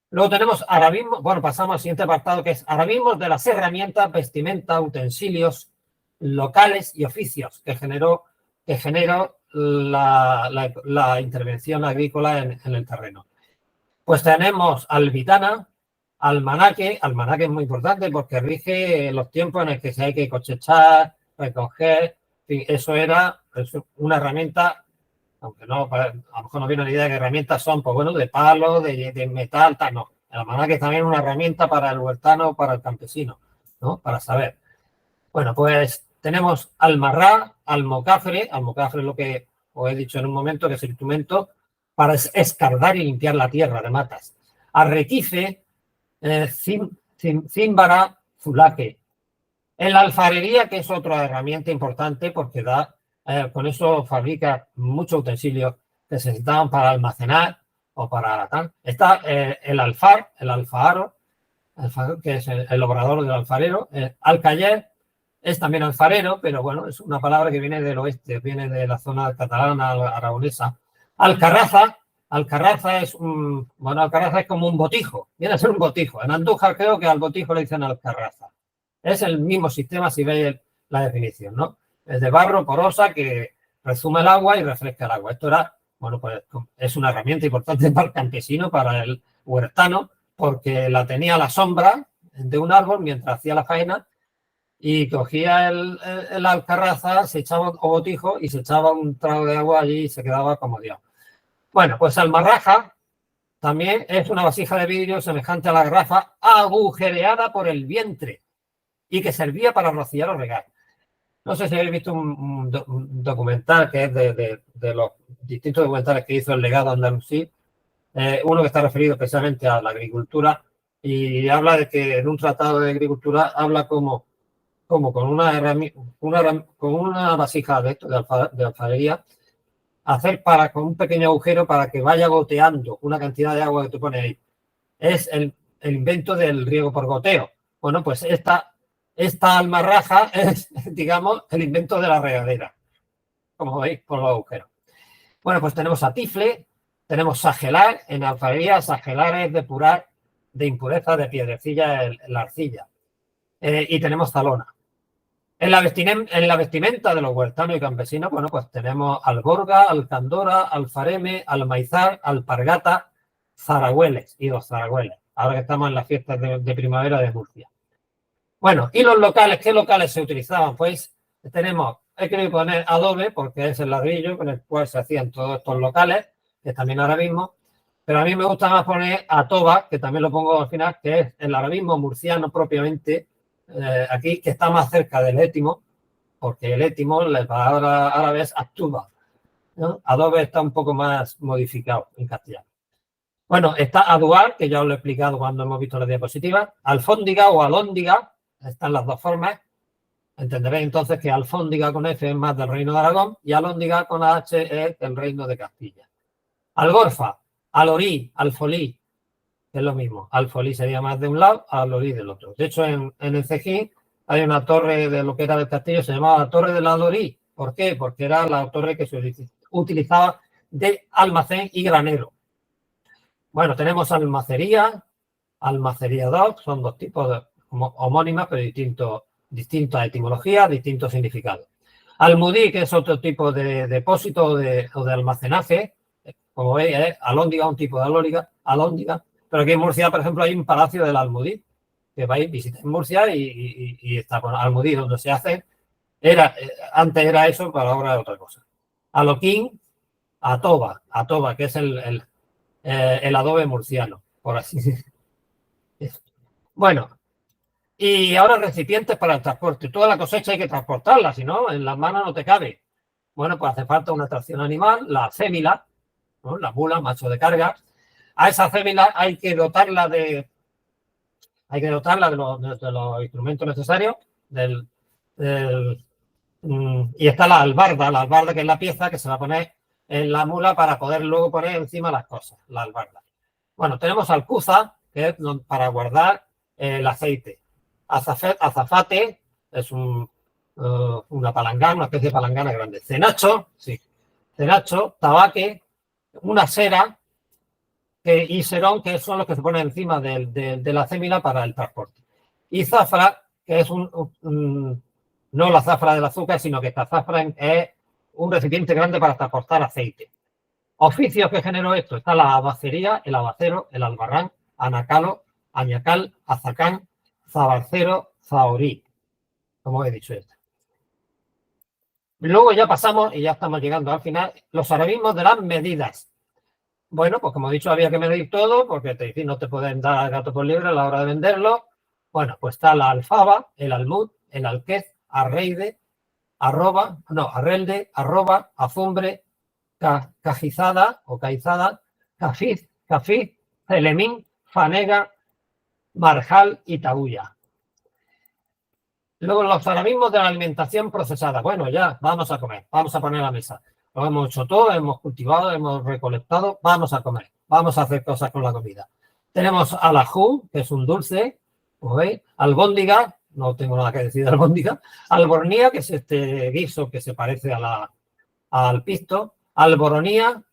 Luego tenemos arabismos, bueno, pasamos al siguiente apartado, que es arabismos de las herramientas, vestimenta, utensilios locales y oficios que generó la intervención agrícola en el terreno. Pues tenemos albitana, almanaque es muy importante porque rige los tiempos en el que se hay que cosechar, recoger, en fin, eso era una herramienta, aunque no, a lo mejor no viene la idea de que herramientas son, pues bueno, de palo, de metal, tal, no. El almanaque es también una herramienta para el huertano, para el campesino, ¿no? Para saber. Bueno, pues tenemos almarrá, almocafre es lo que os he dicho en un momento, que es el instrumento para escardar y limpiar la tierra de matas. Arrecife, címbara, zulaque. En la alfarería, que es otra herramienta importante porque con eso fabrica muchos utensilios que se necesitan para almacenar o para tal. Está el alfaro, que es el obrador del alfarero. Alcaller es también alfarero, pero bueno, es una palabra que viene del oeste, viene de la zona catalana, aragonesa. Alcarraza es Alcarraza es como un botijo, viene a ser un botijo. En Andújar creo que al botijo le dicen alcarraza. Es el mismo sistema si veis la definición, ¿no? Es de barro, porosa, que resume el agua y refresca el agua. Esto era, bueno, pues es una herramienta importante para el campesino, para el huertano, porque la tenía a la sombra de un árbol mientras hacía la faena y cogía el alcarraza, se echaba o botijo y se echaba un trago de agua allí y se quedaba como Dios. Bueno, pues almarraja también es una vasija de vidrio semejante a la garrafa agujereada por el vientre y que servía para rociar o regar. No sé si habéis visto un documental que es de los distintos documentales que hizo el legado andalusí, uno que está referido especialmente a la agricultura y habla de que en un tratado de agricultura habla como con una vasija de alfarería, hacer con un pequeño agujero para que vaya goteando una cantidad de agua que tú pones ahí. Es el invento del riego por goteo. Bueno, pues esta almarraja es, digamos, el invento de la regadera, como veis por los agujeros. Bueno, pues tenemos atifle, tenemos sagelar. En alfarería, sagelar es depurar de impureza de piedrecilla en la arcilla. Y tenemos zalona. En la vestimenta de los huertanos y campesinos, bueno, pues tenemos alborga, alcandora, alfareme, almaizar, alpargata, zaragüeles y los zaragüeles. Ahora que estamos en las fiestas de primavera de Murcia. Bueno, y los locales, ¿qué locales se utilizaban? Pues he querido poner adobe porque es el ladrillo con el cual se hacían todos estos locales, que también arabismo, pero a mí me gusta más poner atoba, que también lo pongo al final, que es el arabismo murciano propiamente, aquí, que está más cerca del étimo, porque el étimo, la palabra árabe es actuba, ¿no? Adobe está un poco más modificado en castellano. Bueno, está aduar, que ya os lo he explicado cuando hemos visto la diapositiva, alfóndiga o alóndiga, están las dos formas. Entenderéis entonces que alfóndiga con F es más del Reino de Aragón y alóndiga con H es del Reino de Castilla. Algorfa, alorí, alfolí, que es lo mismo. Alfolí sería más de un lado, alorí del otro. De hecho, en el Cejín hay una torre de lo que era del castillo, se llamaba la Torre del Alorí. ¿Por qué? Porque era la torre que se utilizaba de almacén y granero. Bueno, tenemos almacería 2, son dos tipos homónimas, pero distintas etimologías, distintos significados. Almudí, que es otro tipo de depósito o de almacenaje, como veis, es alóndiga, un tipo de alóndiga, pero aquí en Murcia, por ejemplo, hay un palacio del Almudí, que vais, visitáis Murcia y está con Almudí, donde se hace, antes era eso, pero ahora es otra cosa. Aloquín, atoba, que es el adobe murciano, por así decirlo. Bueno, y ahora recipientes para el transporte. Toda la cosecha hay que transportarla, si no, en las manos no te cabe. Bueno, pues hace falta una tracción animal, la acémila, ¿no? La mula, macho de carga. A esa acémila hay que dotarla de los instrumentos necesarios. Y está la albarda que es la pieza que se va a poner en la mula para poder luego poner encima las cosas, la albarda. Bueno, tenemos alcuza, que es para guardar el aceite. Azafate es una palangana, una especie de palangana grande. Cenacho, tabaque, una cera y serón, que son los que se ponen encima de la acémila para el transporte. Y zafra, que es no la zafra del azúcar, sino que esta zafra es un recipiente grande para transportar aceite. Oficios que generó esto. Está la abacería, el abacero, el albarrán, anacalo, añacal, azacán, zabarcero, zahorí, como he dicho esto. Luego ya pasamos, y ya estamos llegando al final, los arabismos de las medidas. Bueno, pues como he dicho, había que medir todo, porque no te pueden dar gato por liebre a la hora de venderlo. Bueno, pues está la alfaba, el almud, el alquez, arreide, arrelde, arroba, azumbre, cajizada o caizada, cafiz, celemín, fanega, marjal y tabuya. Luego los arabismos de la alimentación procesada. Bueno, ya, vamos a comer, vamos a poner a la mesa. Lo hemos hecho todo, hemos cultivado, hemos recolectado, vamos a comer, vamos a hacer cosas con la comida. Tenemos alajú, que es un dulce, ¿lo veis? Albóndiga, no tengo nada que decir de albóndiga. Albornía, que es este guiso que se parece al pisto. Alboronía,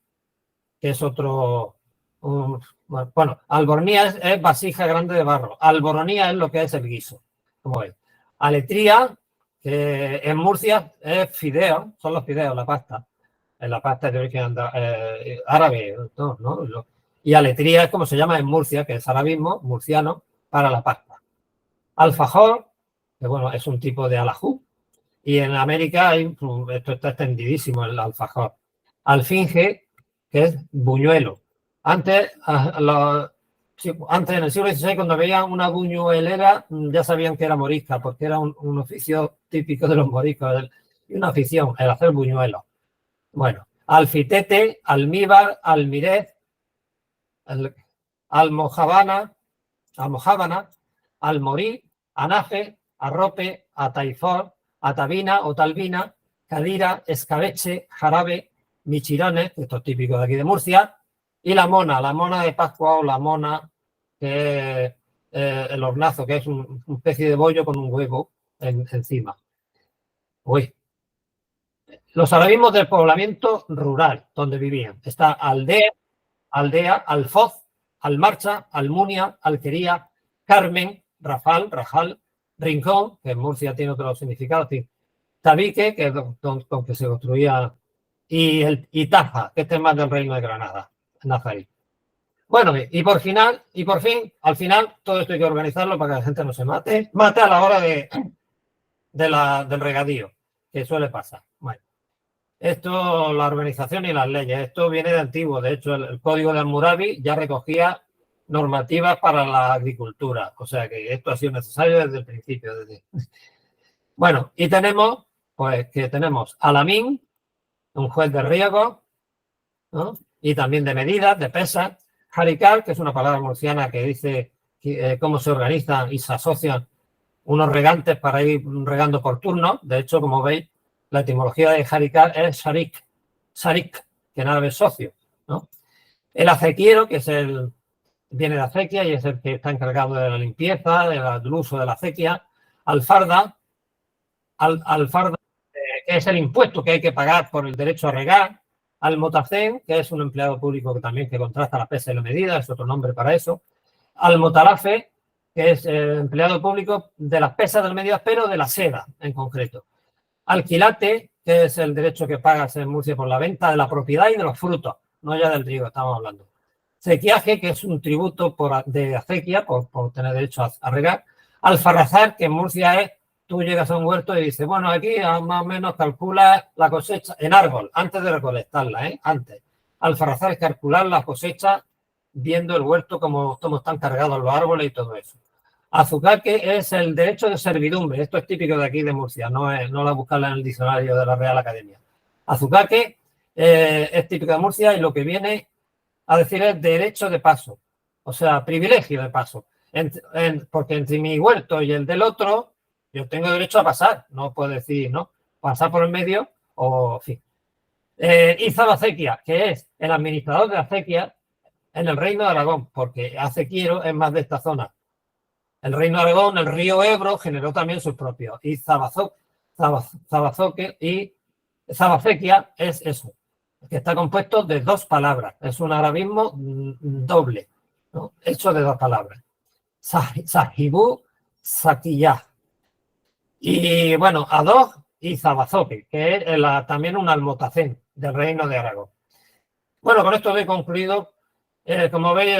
que es otro... bueno, albornía es vasija grande de barro. Alboronía es lo que es el guiso, como veis. Aletría, que en Murcia es fideo, son los fideos, la pasta. La pasta es de origen árabe, ¿no? Y aletría es como se llama en Murcia, que es arabismo murciano para la pasta. Alfajor, que bueno, es un tipo de alajú. Y en América esto está extendidísimo, el alfajor. Alfinge, que es buñuelo. Antes en el siglo XVI, cuando veían una buñuelera, ya sabían que era morisca, porque era un oficio típico de los moriscos y una afición, el hacer buñuelos. Bueno, alfitete, almíbar, almirez, almojábana, almorí, anafe, arrope, ataifor, atabina o talbina, cadira, escabeche, jarabe, michirones, esto es típico de aquí de Murcia, y la mona de Pascua o la mona, que es el hornazo, que es una especie de bollo con un huevo encima. Uy. Los arabismos del poblamiento rural, donde vivían. Está aldea, alfoz, almarcha, almunia, alquería, Carmen, rajal, rincón, que en Murcia tiene otro significado, tabique, que es con que se construía, y Taja, que este es más del Reino de Granada, Nazarí. Bueno, y por fin, al final, todo esto hay que organizarlo para que la gente no se mate a la hora del regadío, que suele pasar. Bueno, esto, la organización y las leyes, esto viene de antiguo. De hecho, el Código de Hammurabi ya recogía normativas para la agricultura. O sea que esto ha sido necesario desde el principio. Bueno, y tenemos Alamín, un juez de riego, ¿no? Y también de medidas, de pesas. Jarical, que es una palabra murciana que dice cómo se organizan y se asocian unos regantes para ir regando por turno. De hecho, como veis, la etimología de Jarical es sharik, que en árabe es socio, ¿no? El acequiero, que viene de acequia y es el que está encargado de la limpieza, del uso de la acequia. Alfarda, que es el impuesto que hay que pagar por el derecho a regar. Almotacén, que es un empleado público que contrasta la pesa y la medida, es otro nombre para eso. Almotalafe, que es el empleado público de las pesas, de las medidas, pero de la seda en concreto. Alquilate, que es el derecho que pagas en Murcia por la venta de la propiedad y de los frutos, no ya del trigo, estamos hablando. Sequiaje, que es un tributo de acequia, por tener derecho a regar. Alfarrazar, que en Murcia es, tú llegas a un huerto y dices, bueno, aquí más o menos calcula la cosecha en árbol, antes de recolectarla, antes. Alfarrazar es calcular la cosecha viendo el huerto, cómo están cargados los árboles y todo eso. Azucaque es el derecho de servidumbre. Esto es típico de aquí de Murcia, no la buscarla en el diccionario de la Real Academia. Azucaque es típico de Murcia y lo que viene a decir es derecho de paso, o sea, privilegio de paso. Porque entre mi huerto y el del otro, yo tengo derecho a pasar, no puedo decir, ¿no? Pasar por el medio o, en fin. Izabacequia, que es el administrador de acequia en el Reino de Aragón, porque acequiero es más de esta zona. El Reino de Aragón, el río Ebro, generó también sus propios. Y Zabazoque y Zabacequia es eso, que está compuesto de dos palabras. Es un arabismo doble, ¿no? Hecho de dos palabras. Sahibú, Saquiyá. Y bueno, Adog y Zabazoque, que es también un almotacén del Reino de Aragón. Bueno, con esto he concluido. Como veis,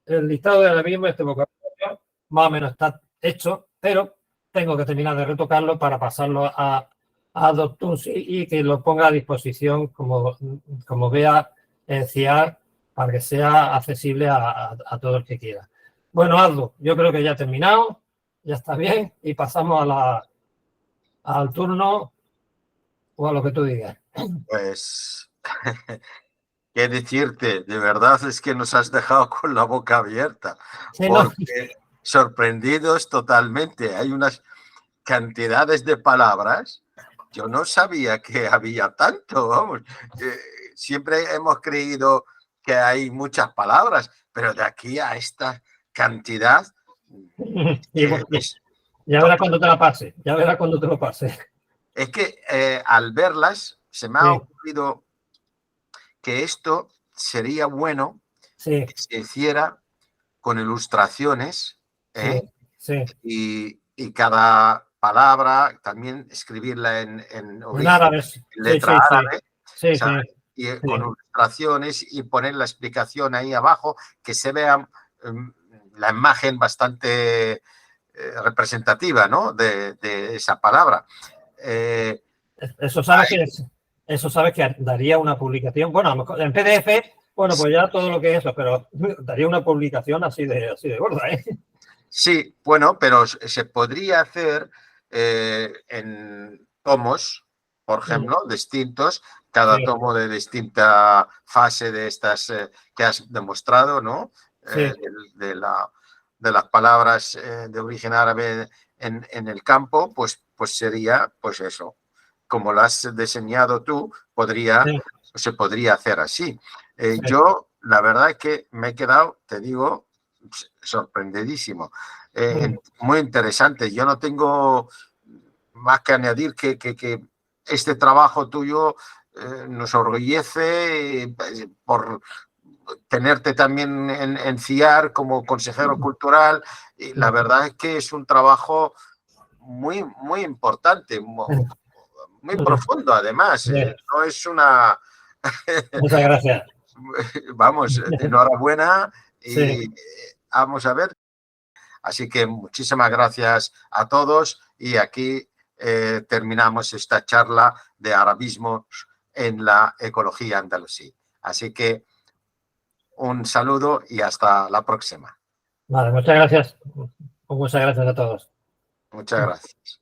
el listado de arabismo, este vocabulario, más o menos está hecho, pero tengo que terminar de retocarlo para pasarlo a Doctunsi y que lo ponga a disposición como vea CIAR para que sea accesible a todo el que quiera. Bueno, Aldo, yo creo que ya he terminado, ya está bien y pasamos al turno o a lo que tú digas. Pues, qué decirte, de verdad es que nos has dejado con la boca abierta, Sí, no, porque sorprendidos totalmente. Hay unas cantidades de palabras. Yo no sabía que había tanto, vamos. Siempre hemos creído que hay muchas palabras, pero de aquí a esta cantidad es, ya verás cuando te la pase, ya verás cuando te lo pase. es que al verlas se me ha ocurrido que esto sería bueno Sí, que se hiciera con ilustraciones, ¿eh? sí. Y cada palabra también escribirla en En origen, árabe, en letra árabe, sí, ¿sabes? Y con ilustraciones y poner la explicación ahí abajo, que se vea la imagen bastante representativa, ¿no? de esa palabra. Eso sabes que daría una publicación, bueno, a lo mejor en PDF, bueno, pues ya todo lo que es eso, pero daría una publicación así de gorda, ¿eh? Sí, bueno, pero se podría hacer en tomos, por ejemplo, distintos, cada tomo de distinta fase de estas que has demostrado, ¿no? De las palabras de origen árabe en el campo, pues sería, pues eso, como lo has diseñado tú, se podría hacer así. Yo, la verdad es que me he quedado, te digo, sorprendidísimo. Muy interesante. Yo no tengo más que añadir que este trabajo tuyo nos orgullece por tenerte también en CIAR como consejero cultural. Y la verdad es que es un trabajo muy, muy importante, muy profundo además. No es una... Muchas gracias. Vamos, enhorabuena Sí. y vamos a ver. Así que muchísimas gracias a todos y aquí terminamos esta charla de arabismos en la ecología andalusí. Así que un saludo y hasta la próxima. Vale, muchas gracias. Muchas gracias a todos. Muchas gracias.